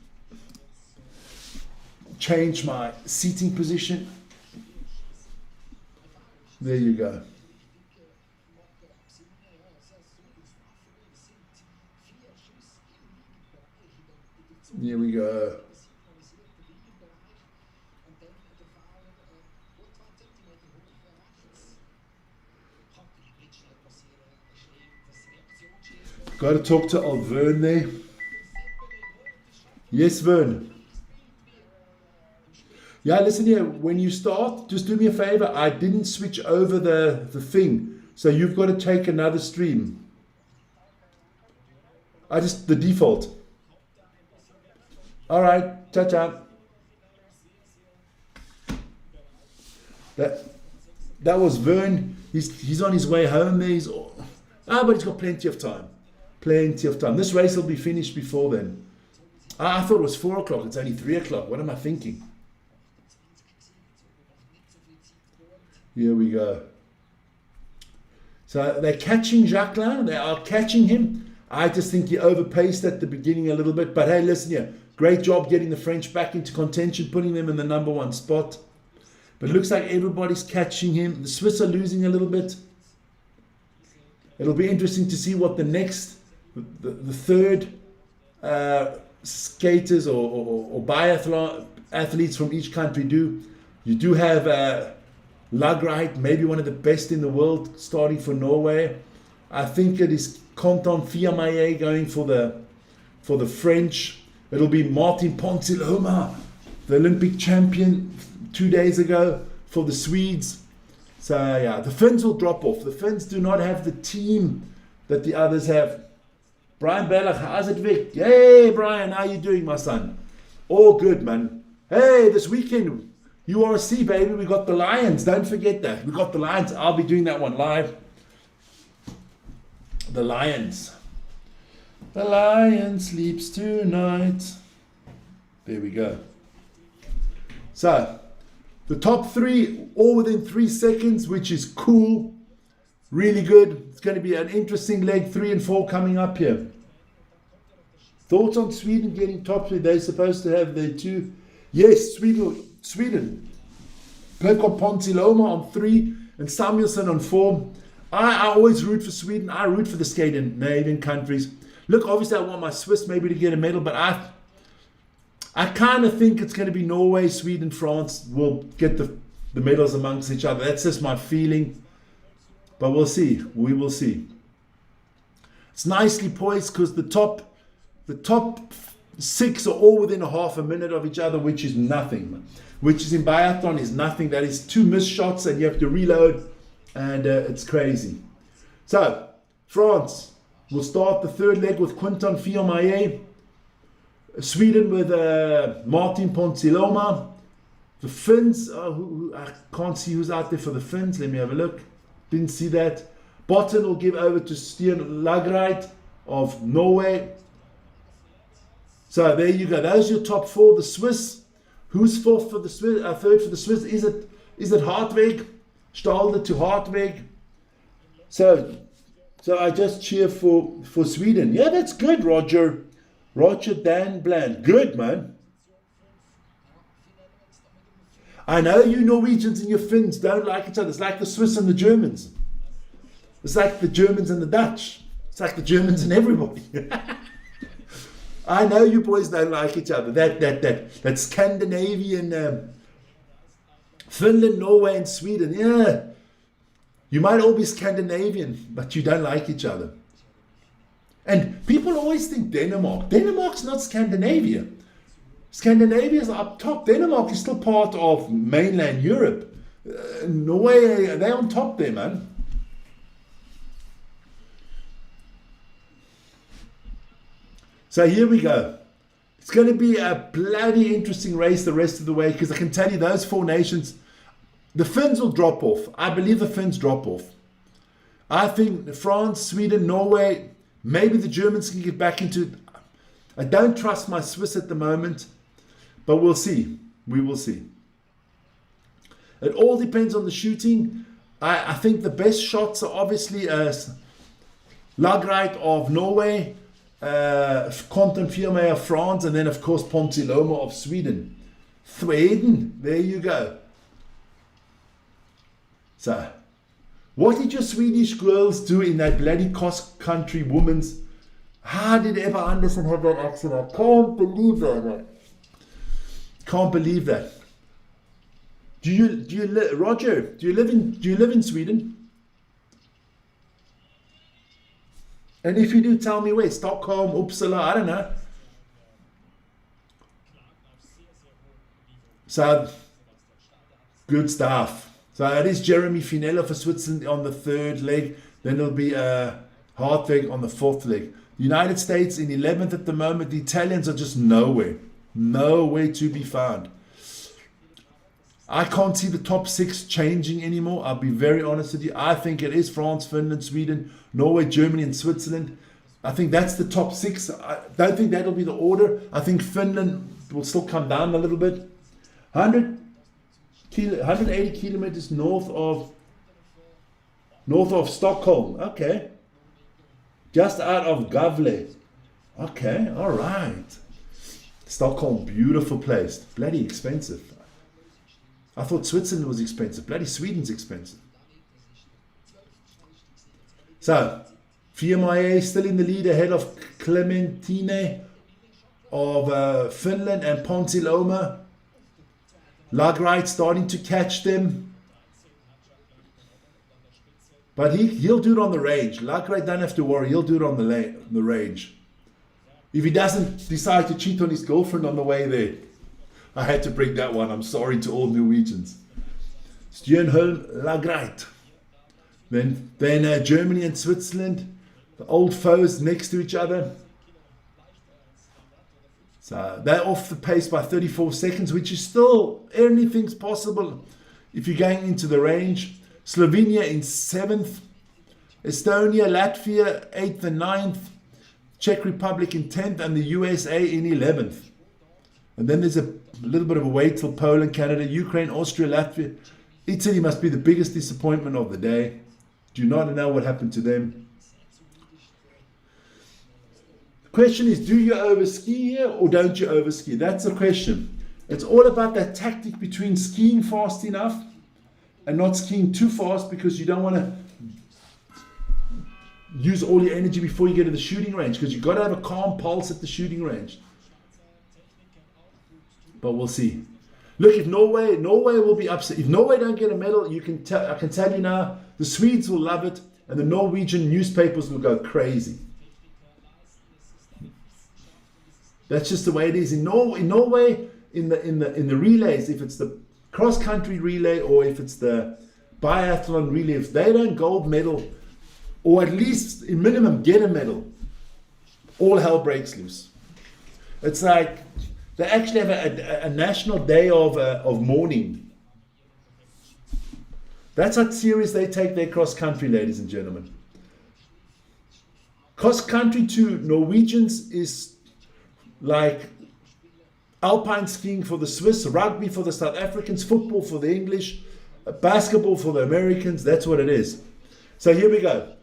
change my seating position. There you go. Here we go. Got to talk to old Vern there. Yes, Vern. Yeah, listen here, when you start, just do me a favor. I didn't switch over the thing. So you've got to take another stream. The default. All right, ciao. That was Vern. He's on his way home there. But he's got plenty of time. Plenty of time. This race will be finished before then. I thought it was 4 o'clock. It's only 3 o'clock. What am I thinking? Here we go. So they're catching Jacquelin. They are catching him. I just think he overpaced at the beginning a little bit. But hey, listen here. Great job getting the French back into contention, putting them in the number 1 spot. But it looks like everybody's catching him. The Swiss are losing a little bit. It'll be interesting to see what the next, the third skaters or biathlon athletes from each country do. You do have Lagreit, maybe one of the best in the world, starting for Norway. I think it is Quentin Fiamaye going for the French. It'll be Martin Ponsiluoma, the Olympic champion 2 days ago, for the Swedes. So yeah, the Finns will drop off. The Finns do not have the team that the others have. Brian Bellach, how's it, Vic? Hey, Brian, how you doing, my son? All good, man. Hey, this weekend, URC, baby, we got the Lions. Don't forget that. We got the Lions. I'll be doing that one live. The Lions. The lion sleeps tonight. There we go. So, the top 3, all within 3 seconds, which is cool. Really good. It's going to be an interesting leg 3 and 4 coming up here. Thoughts on Sweden getting top 3? They're supposed to have their 2. Yes, Sweden. They've got Ponsiluoma on 3 and Samuelsson on 4. I always root for Sweden. I root for the Scandinavian countries. Look, obviously I want my Swiss maybe to get a medal, but I kind of think it's going to be Norway, Sweden, France will get the medals amongst each other. That's just my feeling. But we'll see. We will see. It's nicely poised because the top 6 are all within a half a minute of each other, which is nothing. Which is in biathlon is nothing. That is 2 missed shots and you have to reload, and it's crazy. So France will start the third leg with Quinton Fillon-Maillet. Sweden with Martin Ponsiluoma. The Finns, I can't see who's out there for the Finns. Let me have a look. Didn't see that. Botten will give over to Stian Lagreit of Norway. So there you go. Those are your top 4. The Swiss. Who's fourth for the Swiss? Third for the Swiss? Is it Hartwig? Stalder to Hartwig. So I just cheer for Sweden. Yeah, that's good, Roger. Roger Dan Bland. Good, man. I know you Norwegians and your Finns don't like each other. It's like the Swiss and the Germans. It's like the Germans and the Dutch. It's like the Germans and everybody. I know you boys don't like each other. That Scandinavian, Finland, Norway, and Sweden. Yeah, you might all be Scandinavian, but you don't like each other. And people always think Denmark. Denmark's not Scandinavia. Scandinavia is up top. Denmark is still part of mainland Europe. Norway, they're on top there, man. So here we go. It's going to be a bloody interesting race the rest of the way, because I can tell you those 4 nations, the Finns will drop off. I believe the Finns drop off. I think France, Sweden, Norway, maybe the Germans can get back into it. I don't trust my Swiss at the moment, but we'll see. We will see. It all depends on the shooting. I think the best shots are obviously Lagreit of Norway, Quinton Fillon-Maillet of France, and then of course Ponsiluoma of Sweden. Sweden, there you go. So, what did your Swedish girls do in that bloody cross-country women's? How did Eva Anderson have that accident? I can't believe that. Can't believe that. Roger? Do you live in Sweden? And if you do, tell me where. Stockholm, Uppsala, I don't know. So, good stuff. So it is Jeremy Finella for Switzerland on the 3rd leg. Then it'll be Hartwig on the 4th leg. The United States in 11th at the moment. The Italians are just nowhere. Nowhere to be found. I can't see the top 6 changing anymore. I'll be very honest with you. I think it is France, Finland, Sweden, Norway, Germany, and Switzerland. I think that's the top 6. I don't think that'll be the order. I think Finland will still come down a little bit. 180 kilometers north of Stockholm. Okay. Just out of Gavle. Okay, all right. Stockholm, beautiful place. Bloody expensive. I thought Switzerland was expensive. Bloody Sweden's expensive. So, Fillon-Maillet still in the lead ahead of Clementine of Finland and Ponsiluoma. Lagreit starting to catch them. But he'll do it on the range. Lagreit don't have to worry. He'll do it on the range. If he doesn't decide to cheat on his girlfriend on the way there. I had to bring that one. I'm sorry to all Norwegians. Stjernholm, Lagreit. Then Germany and Switzerland, the old foes next to each other. So they're off the pace by 34 seconds, which is still, anything's possible if you're going into the range. Slovenia in 7th. Estonia, Latvia 8th and 9th. Czech Republic in 10th, and the USA in 11th. And then there's a little bit of a wait till Poland, Canada, Ukraine, Austria, Latvia. Italy must be the biggest disappointment of the day. Do not know what happened to them. The question is, do you overski here or don't you overski? That's the question. It's all about that tactic between skiing fast enough and not skiing too fast, because you don't want to use all your energy before you get to the shooting range, because you've got to have a calm pulse at the shooting range. But we'll see. Look, if Norway will be upset. If Norway don't get a medal, I can tell you now, the Swedes will love it, and the Norwegian newspapers will go crazy. That's just the way it is. In Norway, in the relays, if it's the cross-country relay or if it's the biathlon relay, if they don't gold medal, or at least in minimum get a medal, all hell breaks loose. It's like they actually have a national day of mourning. That's how serious they take their cross-country, ladies and gentlemen. Cross-country to Norwegians is like alpine skiing for the Swiss, rugby for the South Africans, football for the English, basketball for the Americans. That's what it is. So here we go.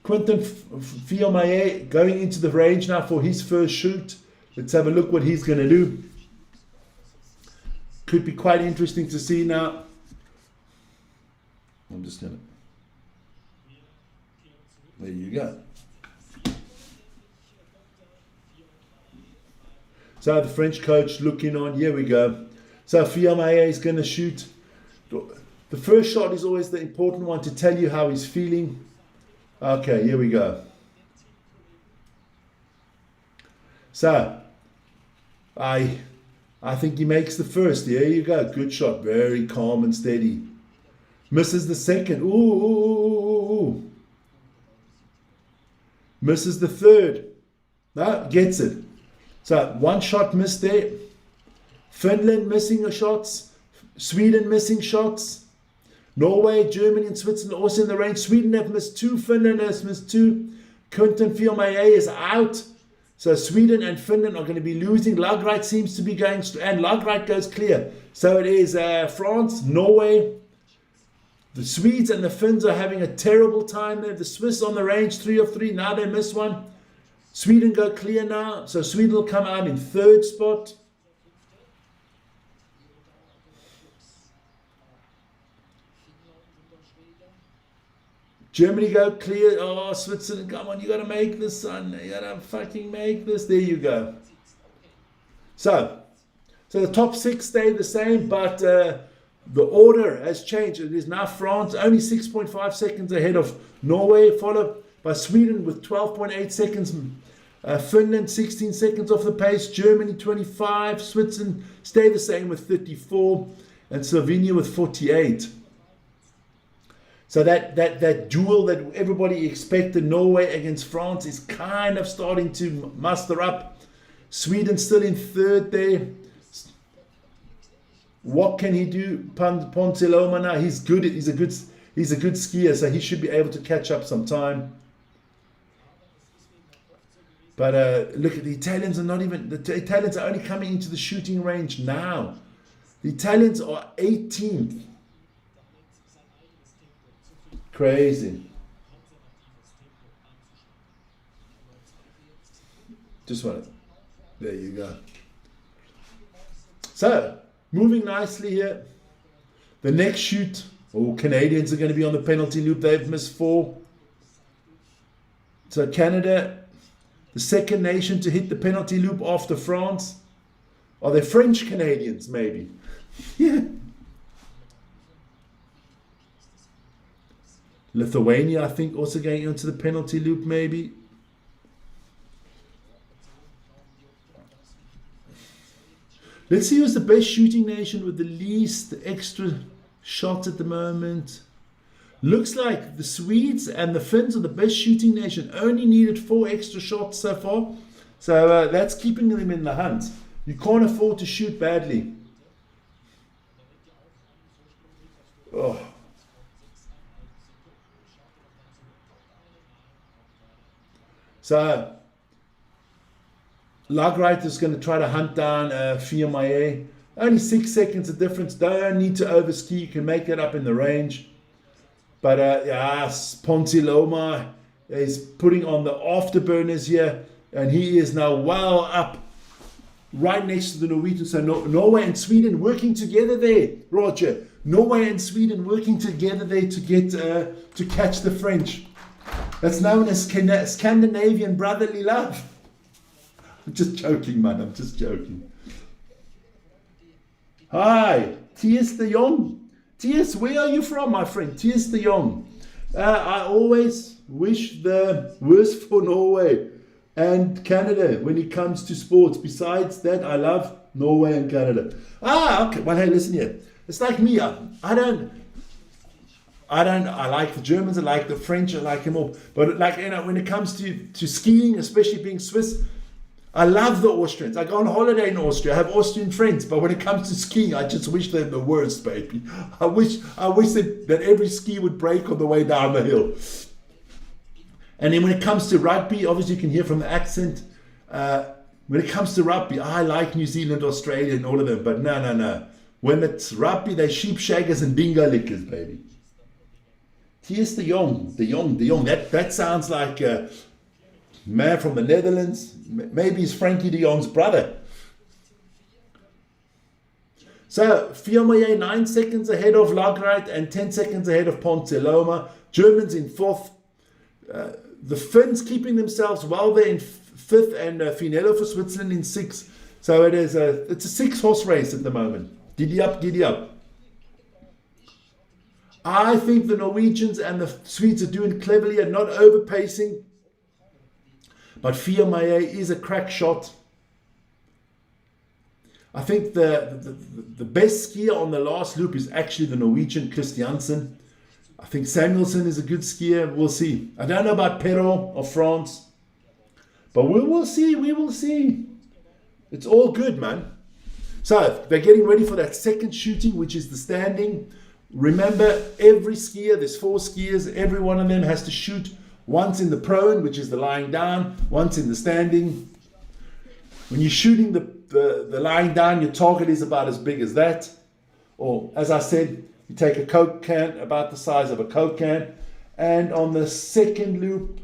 Quentin Fiormaillet going into the range now for his first shoot. Let's have a look what he's going to do. Could be quite interesting to see now. I'm just going to... There you go. So the French coach looking on. Here we go. So Fiormaillet is going to shoot. The first shot is always the important one to tell you how he's feeling. Okay, here we go. So I think he makes the first. There you go. Good shot. Very calm and steady. Misses the second. Ooh. Misses the third. No, gets it. So one shot missed there. Finland missing shots. Sweden missing shots. Norway, Germany and Switzerland also in the range. Sweden have missed 2. Finland has missed 2. Quentin Fiormaillet is out. So Sweden and Finland are going to be losing. Lagreit seems to be going, and Lagreit goes clear. So it is France, Norway. The Swedes and the Finns are having a terrible time there. The Swiss on the range, 3 of 3. Now they miss one. Sweden go clear now. So Sweden will come out in 3rd spot. Germany go clear. Oh, Switzerland, come on, you got to make this, son. You got to fucking make this. There you go. So the top 6 stay the same, but the order has changed. It is now France, only 6.5 seconds ahead of Norway, followed by Sweden with 12.8 seconds. Finland, 16 seconds off the pace. Germany, 25. Switzerland stay the same with 34. And Slovenia with 48. So that duel that everybody expected, Norway against France, is kind of starting to muster up. Sweden still in 3rd there. What can he do? Ponsiloma now, he's good. He's a good skier, so he should be able to catch up some time. But look, the Italians are not even. The Italians are only coming into the shooting range now. The Italians are 18th. Crazy. Just want to. There you go. So, moving nicely here. The next shoot. Oh, Canadians are going to be on the penalty loop. They've missed 4. So, Canada, the second nation to hit the penalty loop after France. Are they French Canadians, maybe? Yeah. Lithuania, I think, also going into the penalty loop, maybe. Let's see who's the best shooting nation with the least extra shots at the moment. Looks like the Swedes and the Finns are the best shooting nation. Only needed 4 extra shots so far. So that's keeping them in the hunt. You can't afford to shoot badly. Oh. So, Lagreit is going to try to hunt down Fiormaillet. Only 6 seconds of difference. Don't need to overski. You can make it up in the range. But Ponsiloma is putting on the afterburners here. And he is now well up. Right next to the Norwegians. So Norway and Sweden working together there, Roger. Norway and Sweden working together there to get to catch the French. That's known as Scandinavian brotherly love. I'm just joking, man. I'm just joking. Hi, T.S. de Jong. T.S., where are you from, my friend? T.S. de Jong. I always wish the worst for Norway. and Canada when it comes to sports. Besides that, I love Norway and Canada. Okay. Well, hey, listen here. It's like me. I like the Germans, I like the French, I like them all. But like, when it comes to skiing, especially being Swiss, I love the Austrians. I go on holiday in Austria. I have Austrian friends, but when it comes to skiing, I just wish they're the worst, baby. I wish that every ski would break on the way down the hill. And then when it comes to rugby, obviously you can hear from the accent. When it comes to rugby, I like New Zealand, Australia, and all of them. But no. When it's rugby, they're sheep shaggers and dingo lickers, baby. Here's the Jong. That sounds like a man from the Netherlands. Maybe he's Frankie de Jong's brother. So, Fiormaillet 9 seconds ahead of Lagreit and 10 seconds ahead of Ponceloma. Germans in 4th. The Finns keeping themselves well there in 5th, and Finello for Switzerland in 6th. So it's a 6-horse race at the moment. Giddy up. I think the Norwegians and the Swedes are doing cleverly and not overpacing. But Fiormaillet is a crack shot. I think the best skier on the last loop is actually the Norwegian Christiansen. I think Samuelson is a good skier. We'll see. I don't know about Perrault of France. But we will see. It's all good, man. So they're getting ready for that second shooting, which is the standing. Remember, every skier, there's 4 skiers, every one of them has to shoot once in the prone, which is the lying down, once in the standing. When you're shooting the lying down, your target is about as big as that. Or, as I said, you take a Coke can, about the size of a Coke can, and on the second loop,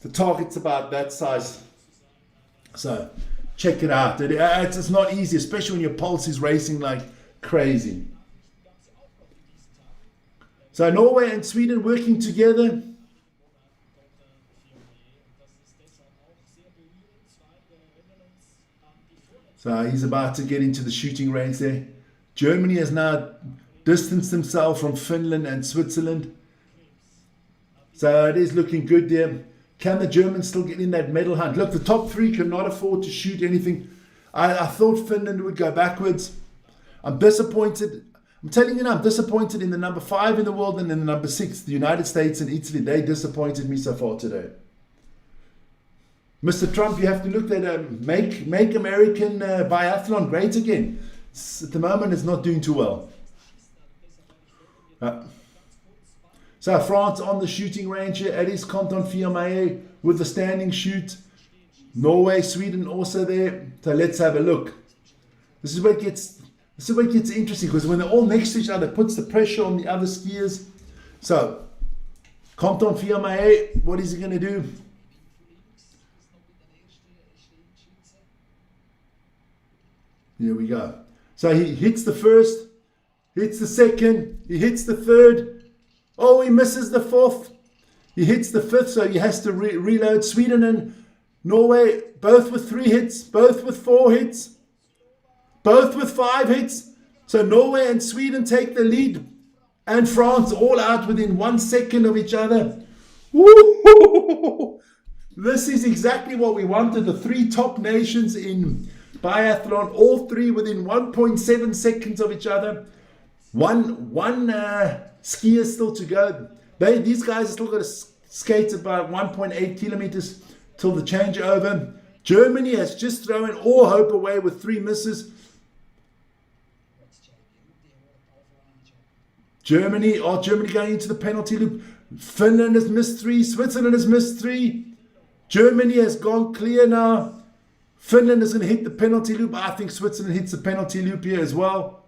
the target's about that size. So, check it out. It's not easy, especially when your pulse is racing like crazy. So Norway and Sweden working together. So he's about to get into the shooting range there. Germany has now distanced themselves from Finland and Switzerland. So it is looking good there. Can the Germans still get in that medal hunt? Look, the top 3 cannot afford to shoot anything. I thought Finland would go backwards. I'm disappointed. I'm telling you now, I'm disappointed in the number 5 in the world and in the number 6, the United States and Italy. They disappointed me so far today. Mr. Trump, you have to look at make American biathlon great again. At the moment, it's not doing too well. So France on the shooting range here. Addis Canton Fiormaillet with the standing shoot. Norway, Sweden also there. So let's have a look. This is where it gets interesting, because when they're all next to each other, it puts the pressure on the other skiers. So, Canton Fiormaillet, what is he going to do? Here we go. So he hits the first, hits the second, he hits the third. Oh, he misses the 4th. He hits the 5th, so he has to reload. Sweden and Norway, both with 3 hits, both with 4 hits. Both with 5 hits. So Norway and Sweden take the lead. And France all out within 1 second of each other. Woo-hoo-hoo-hoo-hoo. This is exactly what we wanted. The 3 top nations in biathlon, all 3 within 1.7 seconds of each other. One skier still to go. These guys are still got to skate about 1.8 kilometers till the changeover. Germany has just thrown all hope away with 3 misses. Germany going into the penalty loop. Finland has missed 3. Switzerland has missed 3. Germany has gone clear now. Finland is going to hit the penalty loop. I think Switzerland hits the penalty loop here as well.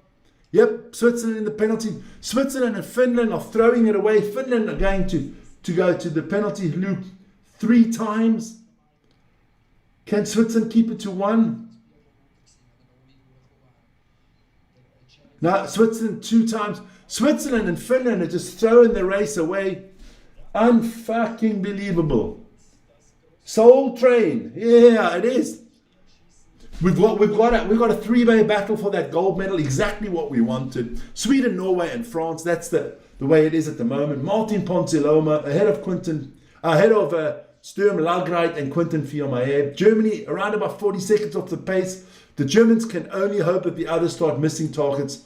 Yep, Switzerland in the penalty. Switzerland and Finland are throwing it away. Finland are going to go to the penalty loop 3 times. Can Switzerland keep it to 1? No, Switzerland 2 times. Switzerland and Finland are just throwing the race away. Unfucking believable. Soul Train. Yeah, it is. We've got a 3-way battle for that gold medal. Exactly what we wanted. Sweden, Norway, and France. That's the way it is at the moment. Martin Ponceloma ahead of Sturm, Lagreit, and Quinten Viermeier. Germany around about 40 seconds off the pace. The Germans can only hope that the others start missing targets.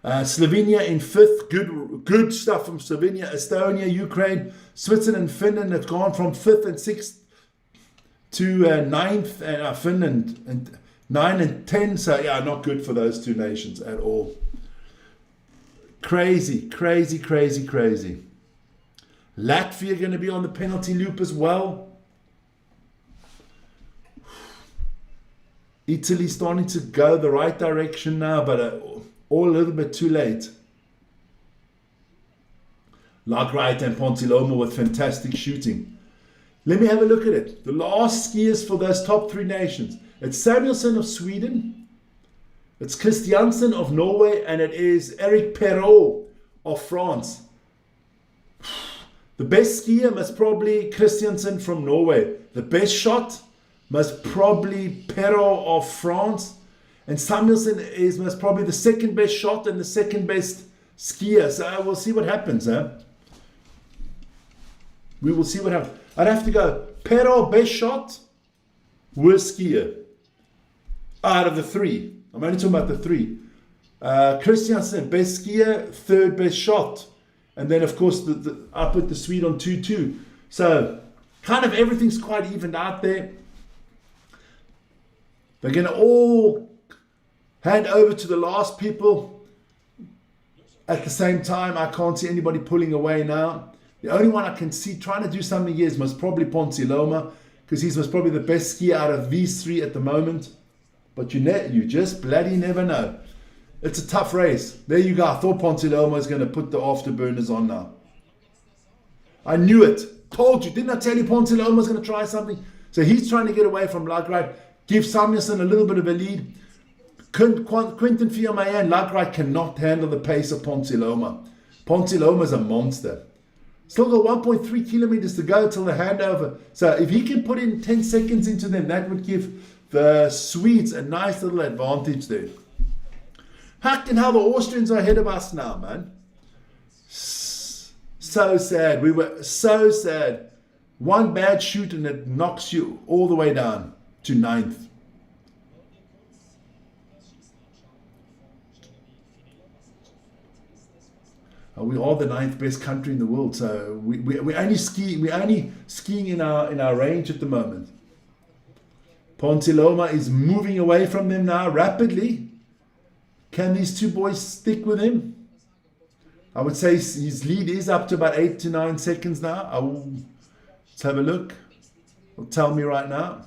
Slovenia in 5th, good stuff from Slovenia. Estonia, Ukraine, Switzerland, Finland have gone from 5th and 6th to 9th, and Finland and 9 and 10. So yeah, not good for those two nations at all. Crazy, crazy, crazy, crazy. Latvia going to be on the penalty loop as well. Italy starting to go the right direction now, but all a little bit too late. Lagreit and Pontiloma with fantastic shooting. Let me have a look at it. The last skiers for those top 3 nations. It's Samuelsson of Sweden, it's Christiansen of Norway, and it is Eric Perrault of France. The best skier must probably Christiansen from Norway. The best shot must probably Perrault of France. And Samuelsson is most probably the second best shot and the second best skier. So we'll see what happens. We will see what happens. I'd have to go Perrault best shot, worst skier. Out of the 3. I'm only talking about the 3. Christiansen best skier, 3rd best shot. And then of course I put the Swede on 2-2. So kind of everything's quite evened out there. They're going to all hand over to the last people. At the same time, I can't see anybody pulling away now. The only one I can see trying to do something here is most probably Pontiloma, because he's most probably the best skier out of these 3 at the moment. But you just bloody never know. It's a tough race. There you go. I thought Pontiloma was going to put the afterburners on now. I knew it. Told you. Didn't I tell you Pontiloma was going to try something? So he's trying to get away from Lagreit. Give Samuelsson a little bit of a lead. Quinten Viermeier and Lagreit cannot handle the pace of Pontiloma. Pontiloma is a monster. Still got 1.3 kilometers to go till the handover. So if he can put in 10 seconds into them, that would give the Swedes a nice little advantage there. Fucking hell, the Austrians are ahead of us now, man. So sad. We were so sad. One bad shoot and it knocks you all the way down to 9th. We are the 9th best country in the world, so we're only skiing in our range at the moment. Pontiloma is moving away from them now rapidly. Can these 2 boys stick with him? I would say his lead is up to about 8 to 9 seconds now. Let's have a look. It'll tell me right now.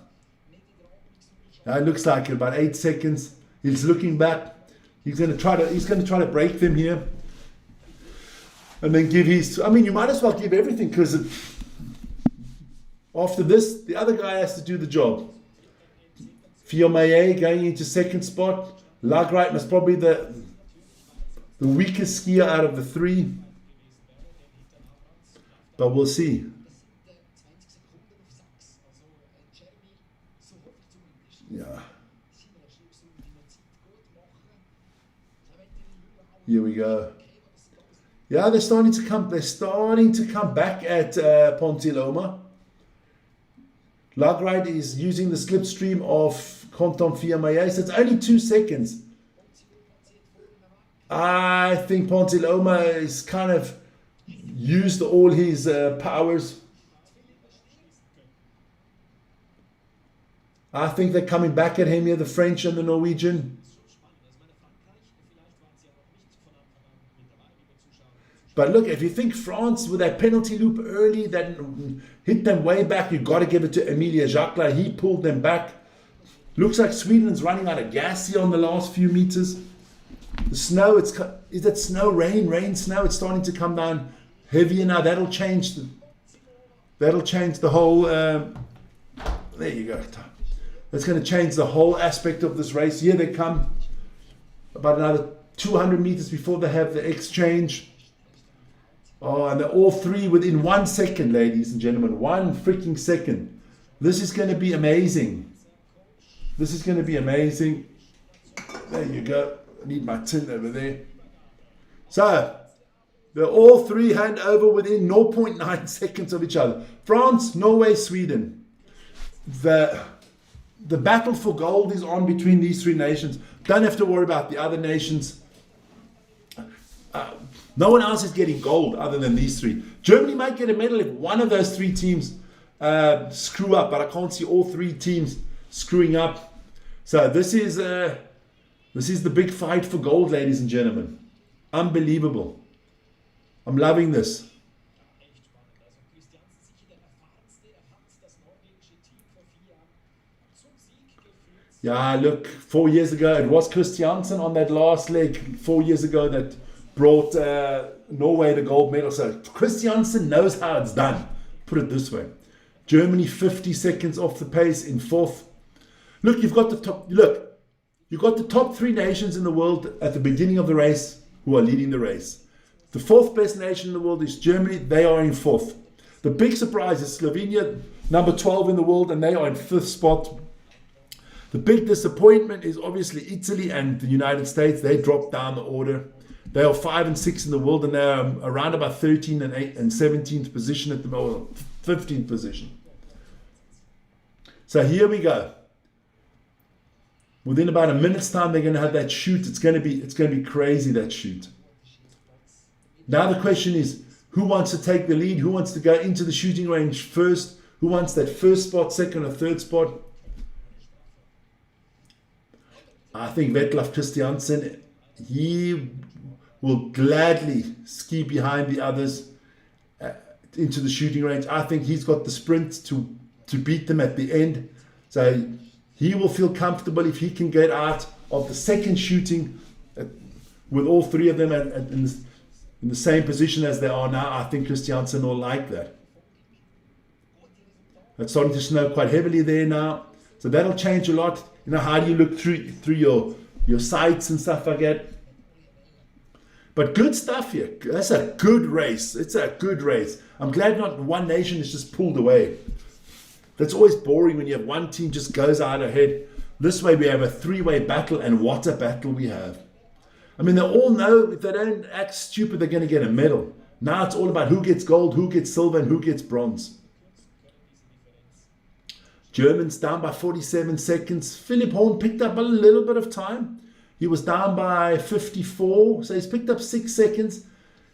It looks like about 8 seconds. He's looking back. He's going to try to break them here. And then give his... I mean, you might as well give everything, because after this, the other guy has to do the job. Viermeier going into 2nd spot. Lagreit was probably the weakest skier out of the 3. But we'll see. Yeah. Here we go. Yeah, they're starting to come back at Pontiloma. Lagreit is using the slipstream of Quinten Viermeier, so it's only 2 seconds. I think Pontiloma is kind of used all his powers. I think they're coming back at him here, the French and the Norwegian. But look, if you think France with that penalty loop early that hit them way back, you've got to give it to Emilia Jacquelin. He pulled them back. Looks like Sweden's running out of gas here on the last few meters. The snow, is it snow, rain, snow? It's starting to come down heavier now. That'll change the whole, there you go. That's going to change the whole aspect of this race. Here they come, about another 200 meters before they have the exchange. Oh, and they're all 3 within 1 second, ladies and gentlemen. 1 freaking second. This is going to be amazing. This is going to be amazing. There you go. I need my tin over there. So, They're all three hand over within 0.9 seconds of each other. France, Norway, Sweden. The battle for gold is on between these three nations. Don't have to worry about the other nations. No one else is getting gold other than these three. Germany might get a medal if one of those three teams screw up, but I can't see all three teams screwing up. So this is the big fight for gold, ladies and gentlemen. Unbelievable. I'm loving this. Yeah, look, 4 years ago, it was Christiansen on that last leg 4 years ago that brought Norway the gold medal. So Christiansen knows how it's done, put it this way. Germany 50 seconds off the pace in fourth. Look, you've got the top three nations in the world at the beginning of the race who are leading the race. The fourth best nation in the world is Germany. They are in fourth. The big surprise is Slovenia, number 12 in the world, and they are in fifth spot. The big disappointment is obviously Italy and the United States. They dropped down the order. They are 5 and 6 in the world, and they are around about 13th and 8th and 17th position at the moment, 15th position. So here we go. Within about a minute's time, they're going to have that shoot. It's going to be crazy, that shoot. Now the question is, who wants to take the lead? Who wants to go into the shooting range first? Who wants that first spot, second or third spot? I think Vetlaf Christiansen, he will gladly ski behind the others into the shooting range. I think he's got the sprint to beat them at the end. So he will feel comfortable if he can get out of the second shooting with all three of them in the same position as they are now. I think Christiansen will like that. It's starting to snow quite heavily there now. So that'll change a lot. You know, how do you look through your sights and stuff like that? But good stuff here. That's a good race. It's a good race. I'm glad not one nation is just pulled away. That's always boring when you have one team just goes out ahead. This way we have a three-way battle, and what a battle we have. I mean, they all know if they don't act stupid, they're going to get a medal. Now it's all about who gets gold, who gets silver, and who gets bronze. Germans down by 47 seconds. Philipp Horn picked up a little bit of time. He was down by 54, so he's picked up 6 seconds.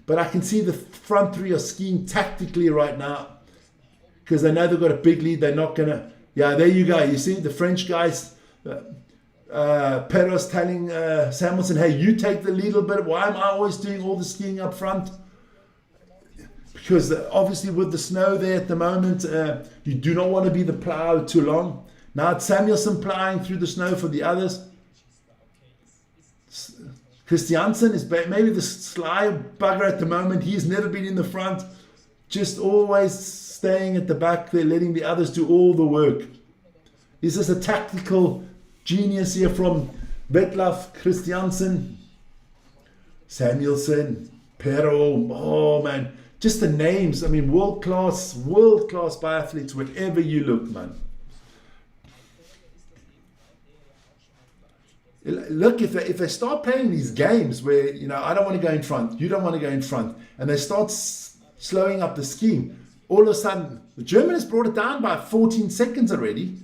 But I can see the front three are skiing tactically right now because they know they've got a big lead. They're not going to... Yeah, there you go. You see the French guys... Perros telling Samuelson, hey, you take the lead a little bit. Why am I always doing all the skiing up front? Because obviously with the snow there at the moment, you do not want to be the plow too long. Now it's Samuelson plowing through the snow for the others. Christiansen is maybe the sly bugger at the moment. He's never been in the front, just always staying at the back there, letting the others do all the work. Is this a tactical genius here from Vetlaf Christiansen? Samuelson, Pero, oh man, just the names. I mean, world-class biathletes wherever you look, man. Look, if they start playing these games where, you know, I don't want to go in front, you don't want to go in front, and they start slowing up the skiing, all of a sudden, the German has brought it down by 14 seconds already.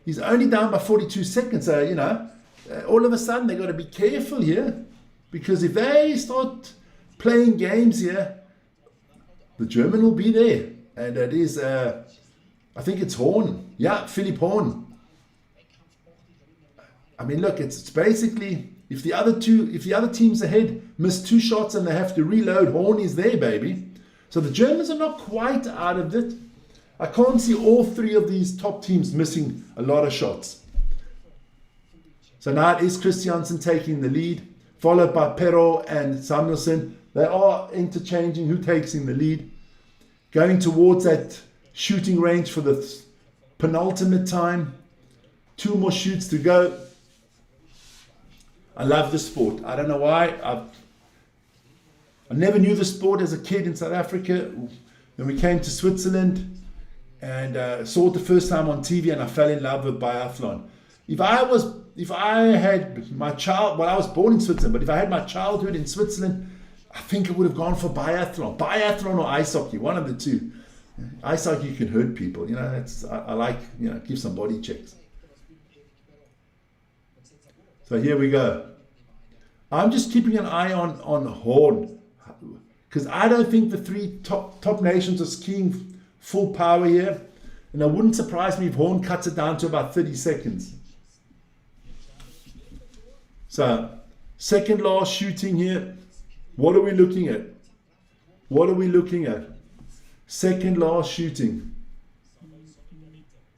He's only down by 42 seconds, so, you know, all of a sudden they've got to be careful here, because if they start playing games here, the German will be there. And that is, I think it's Horn. Yeah, Philipp Horn. I mean, look, it's basically, if the other teams ahead miss 2 shots and they have to reload, Horn is there, baby. So the Germans are not quite out of it. I can't see all 3 of these top teams missing a lot of shots. So now it is Christiansen taking the lead, followed by Pero and Samuelson. They are interchanging who takes in the lead. Going towards that shooting range for the penultimate time. 2 more shoots to go. I love this sport. I don't know why. I never knew the sport as a kid in South Africa. Then we came to Switzerland and saw it the first time on TV, and I fell in love with biathlon. If I had my child, well, I was born in Switzerland, but if I had my childhood in Switzerland, I think it would have gone for biathlon or ice hockey, one of the two. Ice hockey can hurt people, you know. I like, you know, give some body checks. So here we go. I'm just keeping an eye on Horn, because I don't think the three top nations are skiing full power here, and it wouldn't surprise me if Horn cuts it down to about 30 seconds. So second last shooting here. What are we looking at? What are we looking at? Second last shooting.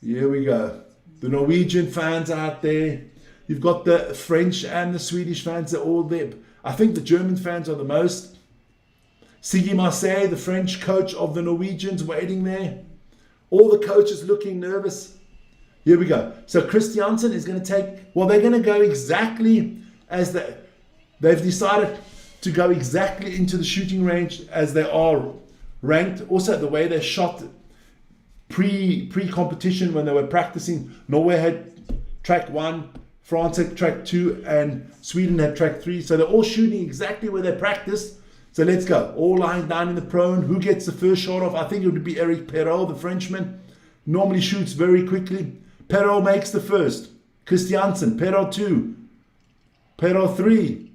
Here we go. The Norwegian fans out there. You've got the French and the Swedish fans. They're all there. I think the German fans are the most. Sigi Marseille, the French coach of the Norwegians, waiting there. All the coaches looking nervous. Here we go. So Christiansen is going to take, well, they're going to go exactly as they've decided to go exactly into the shooting range as they are ranked. Also, the way they shot pre-competition when they were practicing, Norway had track 1, France had track 2, and Sweden had track 3. So they're all shooting exactly where they practiced. So let's go. All lying down in the prone. Who gets the first shot off? I think it would be Eric Perrault, the Frenchman. Normally shoots very quickly. Perrault makes the first. Christiansen, Perrault 2. Perrault 3.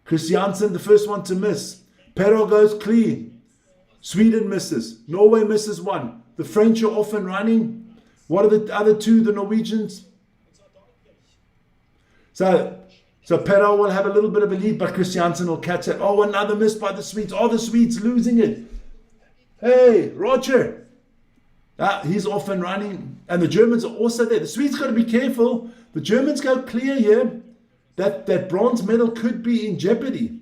Christiansen, the first one to miss. Perrault goes clean. Sweden misses. Norway misses 1. The French are off and running. What are the other 2, the Norwegians? So Perrault will have a little bit of a lead, but Christiansen will catch it. Oh, another miss by the Swedes. Oh, the Swedes losing it. Hey, Roger. He's off and running. And the Germans are also there. The Swedes got to be careful. The Germans go clear here. That bronze medal could be in jeopardy.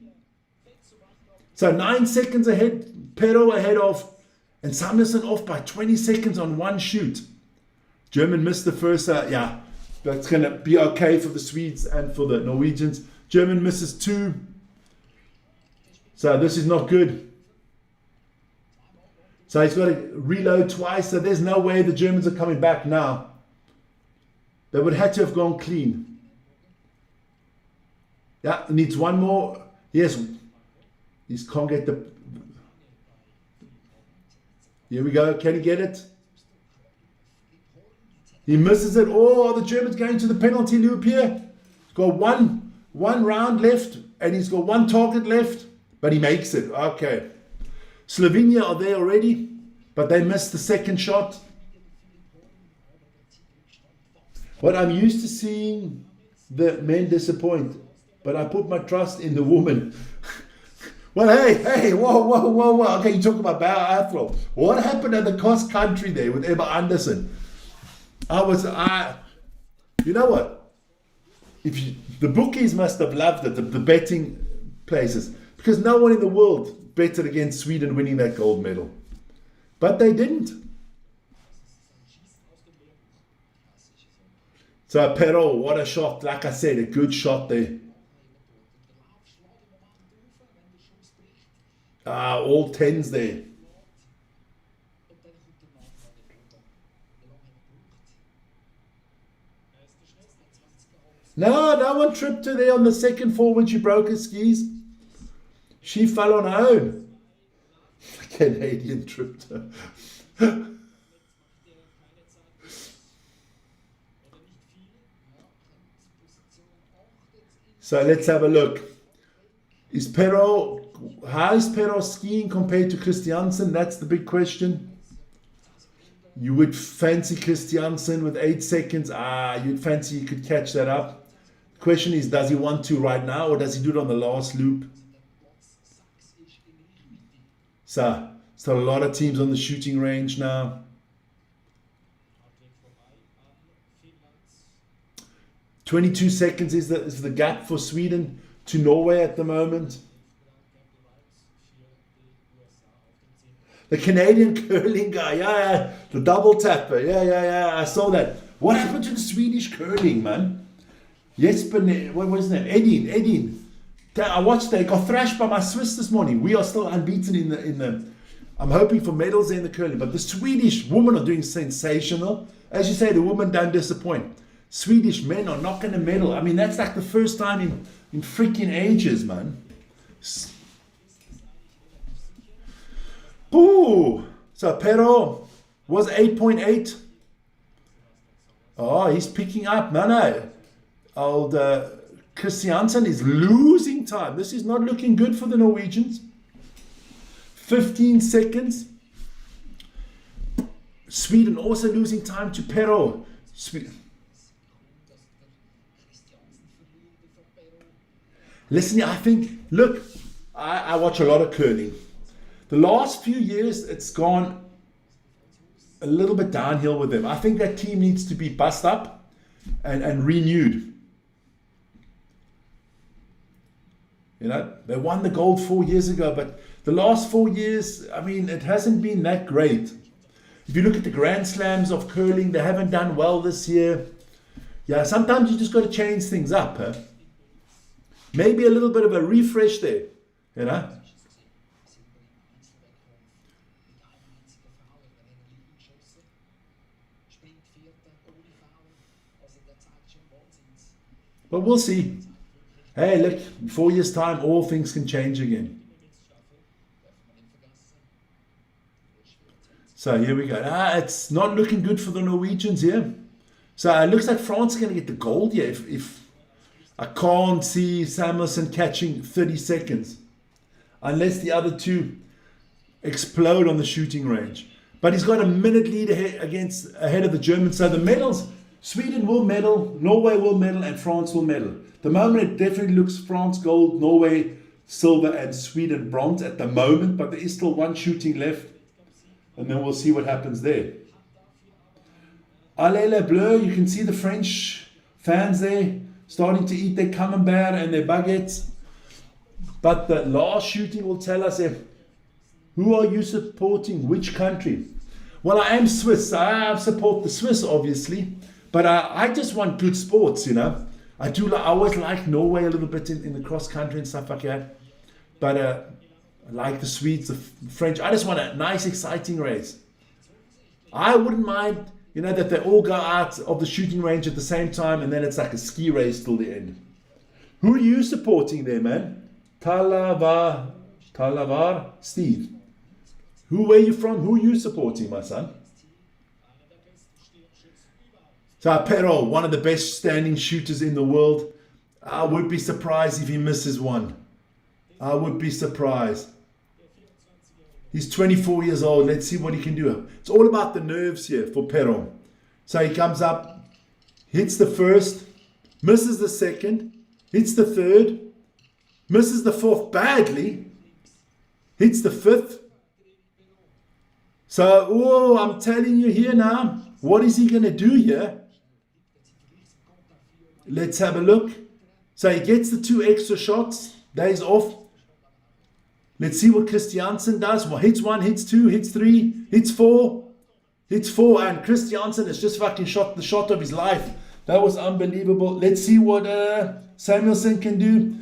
So 9 seconds ahead, Perrault ahead of, and Samuelson off by 20 seconds on one shoot. German missed the first, yeah, that's going to be okay for the Swedes and for the Norwegians. German misses 2. So this is not good. So he's got to reload twice, so there's no way the Germans are coming back now. They would have to have gone clean. Yeah, he needs one more. Yes, he can't get the... Here we go. Can he get it? He misses it. Oh, the German's going to the penalty loop here. He's got one round left, and he's got 1 target left, but he makes it. Okay. Slovenia are there already, but they missed the second shot. But I'm used to seeing the men disappoint, but I put my trust in the woman. Well, hey, whoa. Okay, you talk about biathlon. What happened at the cross country there with Emma Anderson? You know what? The bookies must have loved it, the betting places, because no one in the world betted against Sweden winning that gold medal. But they didn't. So Perrault, what a shot. Like I said, a good shot there. All 10s there. No one tripped her there on the second fall when she broke her skis. She fell on her own. The Canadian tripped her. So let's have a look. How is Perrault skiing compared to Christiansen? That's the big question. You would fancy Christiansen with 8 seconds. You'd fancy you could catch that up. The question is, does he want to right now, or does he do it on the last loop? So a lot of teams on the shooting range now. "22 seconds is the gap for Sweden to Norway at the moment. The Canadian curling guy, yeah, the double tapper, yeah, I saw that. What happened to the Swedish curling, man? Jesper, what was his name? Edin. I watched that. Got thrashed by my Swiss this morning. We are still unbeaten in the. I'm hoping for medals in the curling, but the Swedish women are doing sensational. As you say, the women don't disappoint. Swedish men are not going to medal. I mean, that's like the first time in freaking ages, man. Ooh, so Pero was 8.8. Oh, he's picking up. No. Old Christiansen is losing time. This is not looking good for the Norwegians. 15 seconds. Sweden also losing time to Pero. Listen, I think, look, I watch a lot of curling. The last few years, it's gone a little bit downhill with them. I think that team needs to be bussed up and renewed. You know, they won the gold 4 years ago, but the last 4 years, I mean, it hasn't been that great. If you look at the Grand Slams of curling, they haven't done well this year. Yeah, sometimes you just got to change things up. Huh? Maybe a little bit of a refresh there, you know. But we'll see. Hey, look, in 4 years' time, all things can change again. So here we go. It's not looking good for the Norwegians here. So it looks like France is going to get the gold here if I can't see Samuelson catching 30 seconds. Unless the other two explode on the shooting range. But he's got a minute lead ahead of the Germans. So the medals, Sweden will medal, Norway will medal, and France will medal. The moment it definitely looks France gold, Norway silver, and Sweden bronze at the moment. But there is still one shooting left. And then we'll see what happens there. Allez les Bleus, you can see the French fans there starting to eat their camembert and their baguettes. But the last shooting will tell us who are you supporting, which country. Well, I am Swiss. I support the Swiss, obviously. But I just want good sports, you know. I always like Norway a little bit in the cross country and stuff like that. But I like the Swedes, the French. I just want a nice, exciting race. I wouldn't mind, you know, that they all go out of the shooting range at the same time and then it's like a ski race till the end. Who are you supporting there, man? Talavar, Steve. Where are you from? Who are you supporting, my son? So Pero, one of the best standing shooters in the world. I would be surprised if he misses one. I would be surprised. He's 24 years old. Let's see what he can do. It's all about the nerves here for Pero. So he comes up, hits the first, misses the second, hits the third, misses the fourth badly, hits the fifth. So, I'm telling you here now, what is he going to do here? Let's have a look. So he gets the 2 extra shots, days off. Let's see what Christiansen does. Well, hits 1, hits 2, hits 3, hits 4, and Christiansen has just fucking shot the shot of his life. That was unbelievable. Let's see what Samuelson can do.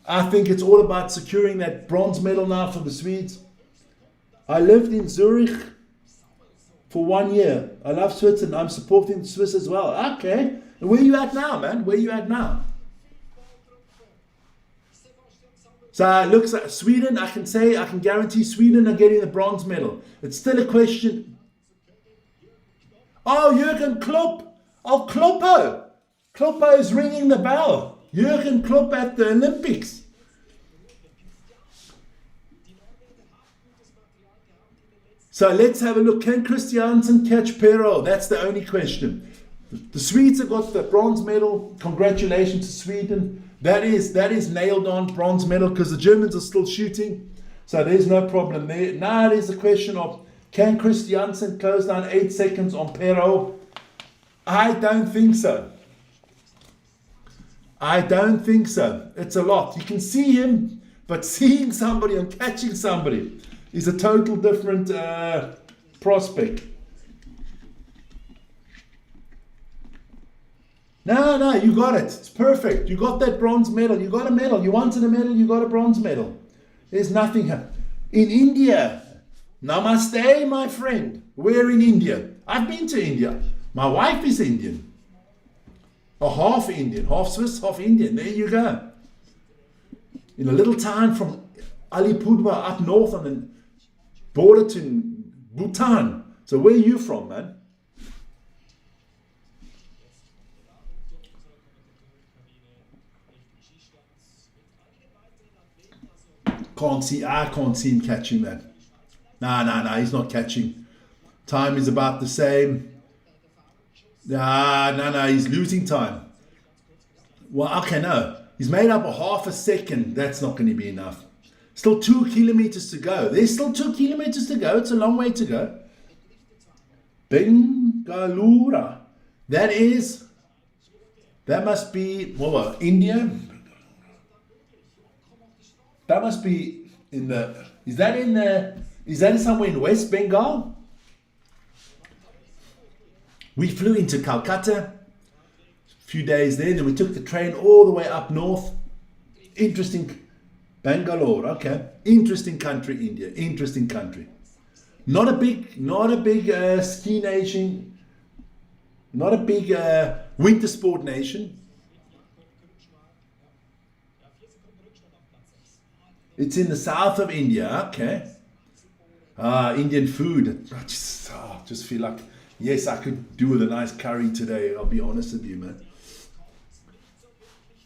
I think it's all about securing that bronze medal now for the Swedes. I lived in Zurich for 1 year. I love Switzerland. I'm supporting the Swiss as well. Okay. And where are you at now, man? Where are you at now? So it looks like Sweden, I can guarantee Sweden are getting the bronze medal. It's still a question. Oh, Jürgen Klopp. Oh, Kloppo. Kloppo is ringing the bell. Jürgen Klopp at the Olympics. So let's have a look. Can Christiansen catch Pero? That's the only question. The Swedes have got the bronze medal. Congratulations to Sweden. That is nailed on, bronze medal, because the Germans are still shooting. So there's no problem there. Now it is a question of, can Christiansen close down 8 seconds on Pero? I don't think so. I don't think so. It's a lot. You can see him, but seeing somebody and catching somebody is a total different prospect. No, you got it. It's perfect. You got that bronze medal. You got a medal. You wanted a medal, you got a bronze medal. There's nothing. In India, namaste, my friend. We're in India. I've been to India. My wife is Indian. Or half Indian. Half Swiss, half Indian. There you go. in a little town from Alipurduar up north on the border to Bhutan. So where are you from, man? I can't see him catching that. Nah, he's not catching. Time is about the same. No, he's losing time. Well, okay, no. He's made up a half a second. That's not going to be enough. Still 2 kilometers to go. There's still 2 kilometers to go. It's a long way to go. Bengaluru. That must be, India. That must be is that somewhere in West Bengal? We flew into Calcutta, a few days there, then we took the train all the way up north. Interesting, Bangalore, okay. Interesting country, India, interesting country. Not a big ski nation, not a big winter sport nation. It's in the south of India, okay. Indian food. I just feel like, yes, I could do with a nice curry today, I'll be honest with you, man.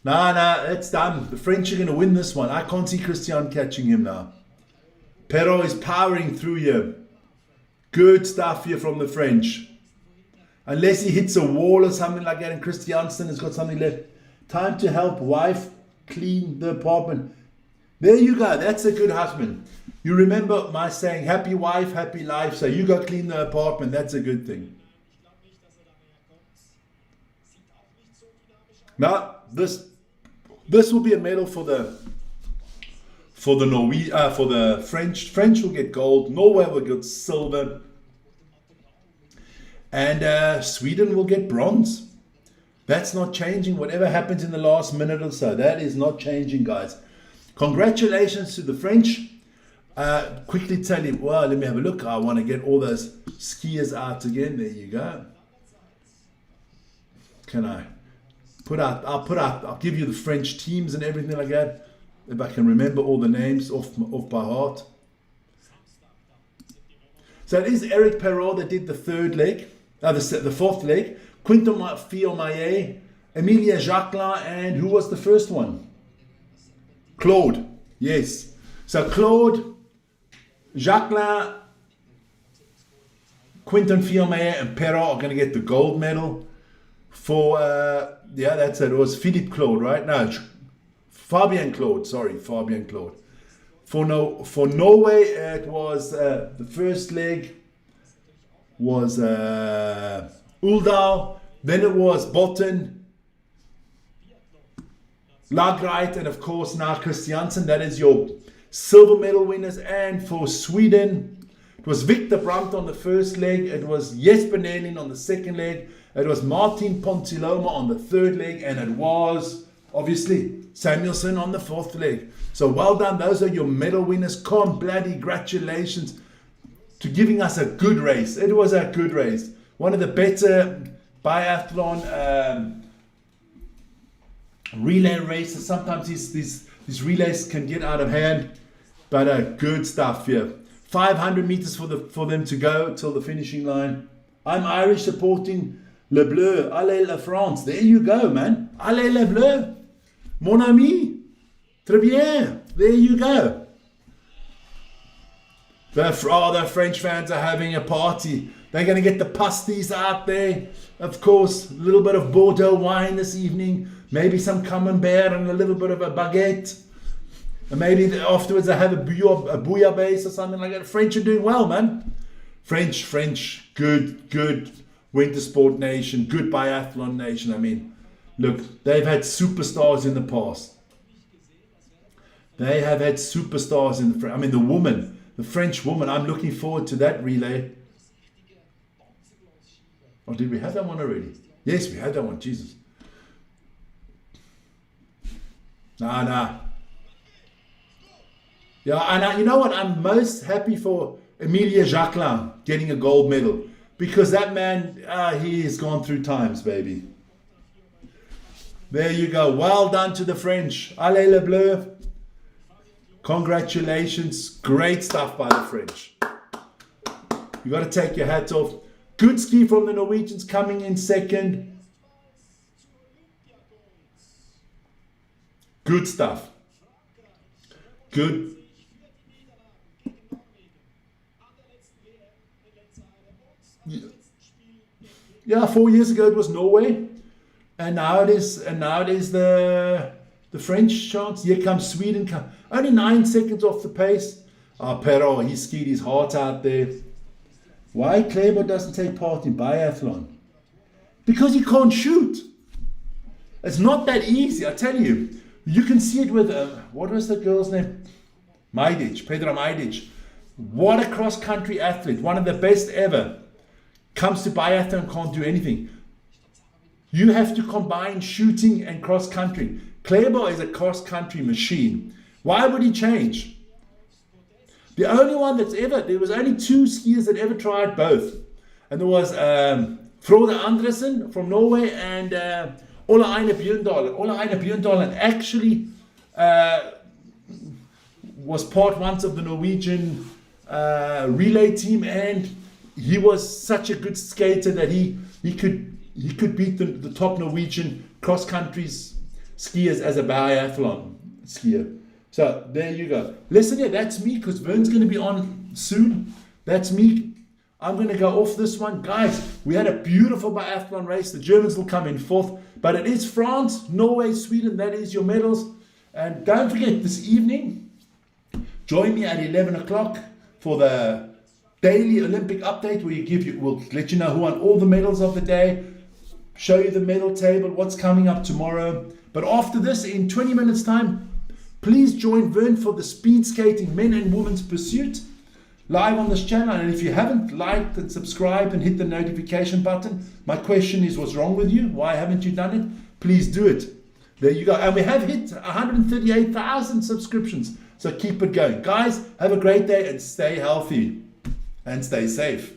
Nah, it's done. The French are going to win this one. I can't see Christian catching him now. Perrault is powering through here. Good stuff here from the French. Unless he hits a wall or something like that and Christiansen has got something left. Time to help wife clean the apartment. There you go. That's a good husband. You remember my saying, happy wife, happy life. So you go clean the apartment. That's a good thing. Now, this will be a medal for the French. French will get gold. Norway will get silver. And Sweden will get bronze. That's not changing. Whatever happens in the last minute or so, that is not changing, guys. Congratulations to the French. Quickly tell you, well, let me have a look. I want to get all those skiers out again. There you go. Can I I'll give you the French teams and everything like that. If I can remember all the names off by heart. So it is Eric Perrault that did the third leg, the fourth leg. Quinton Fillon-Maillet, Emilia Jacquelin, and who was the first one? Claude. Yes. So Claude, Jacquelin, Quinton Fillon-Maillet, and Perrault are going to get the gold medal. For that's it. It was Philippe Claude, right? No, Fabien Claude. For Norway, it was the first leg was Uldal. Then it was Botten, Lagreit, and of course now Christiansen. That is your silver medal winners. And for Sweden, it was Victor Brandt on the first leg. It was Jesper Nelin on the second leg. It was Martin Pontiloma on the third leg, and it was, obviously, Samuelson on the fourth leg. So well done. Those are your medal winners. Congratulations to giving us a good race. It was a good race. One of the better biathlon relay races. Sometimes these relays can get out of hand, but good stuff here. 500 meters for them to go till the finishing line. I'm Irish, supporting Le Bleu, allez la France. There you go, man. Allez le Bleu. Mon ami. Très bien. There you go. The French fans are having a party. They're going to get the pasties out there. Of course, a little bit of Bordeaux wine this evening. Maybe some camembert and a little bit of a baguette. And maybe afterwards they have a bouillabaisse or something like that. The French are doing well, man. French, good winter sport nation, good biathlon nation. I mean, look, they've had superstars in the past. They have had superstars in the French woman. I'm looking forward to that relay. Oh, did we have that one already? Yes, we had that one. Jesus. Nah. Yeah, and you know what? I'm most happy for Emilia Jacquelin getting a gold medal. Because that man, he has gone through times, baby. There you go. Well done to the French. Allez le Bleu. Congratulations. Great stuff by the French. You got to take your hat off. Good ski from the Norwegians coming in second. Good stuff. Good. Yeah, 4 years ago it was Norway, and now it is the French chance. Here comes Sweden. Only 9 seconds off the pace. Perrault, he skied his heart out there. Why Kleber doesn't take part in biathlon? Because he can't shoot. It's not that easy, I tell you. You can see it with, what was the girl's name? Petra Majdic. What a cross-country athlete, one of the best ever. Comes to biathlon, can't do anything. You have to combine shooting and cross-country. Kleber is a cross-country machine. Why would he change? The only one there was only 2 skiers that ever tried both. And there was Frode Andresen from Norway and Ola Eine Bjørndalen. Ola Eine Bjørndalen actually was part once of the Norwegian relay team, and he was such a good skater that he could beat the top Norwegian cross-country skiers as a biathlon skier. So there you go. Listen here, that's me, because Vern's going to be on soon. That's me. I'm going to go off this one. Guys, we had a beautiful biathlon race. The Germans will come in 4th. But it is France, Norway, Sweden. That is your medals. And don't forget, this evening, join me at 11 o'clock for the daily Olympic update, where we'll let you know who won all the medals of the day, show you the medal table, what's coming up tomorrow. But after this, in 20 minutes time, please join Vern for the speed skating men and women's pursuit live on this channel. And if you haven't liked and subscribed and hit the notification button, my question is, what's wrong with you? Why haven't you done it? Please do it. There you go. And we have hit 138,000 subscriptions. So keep it going. Guys, have a great day and stay healthy and stay safe.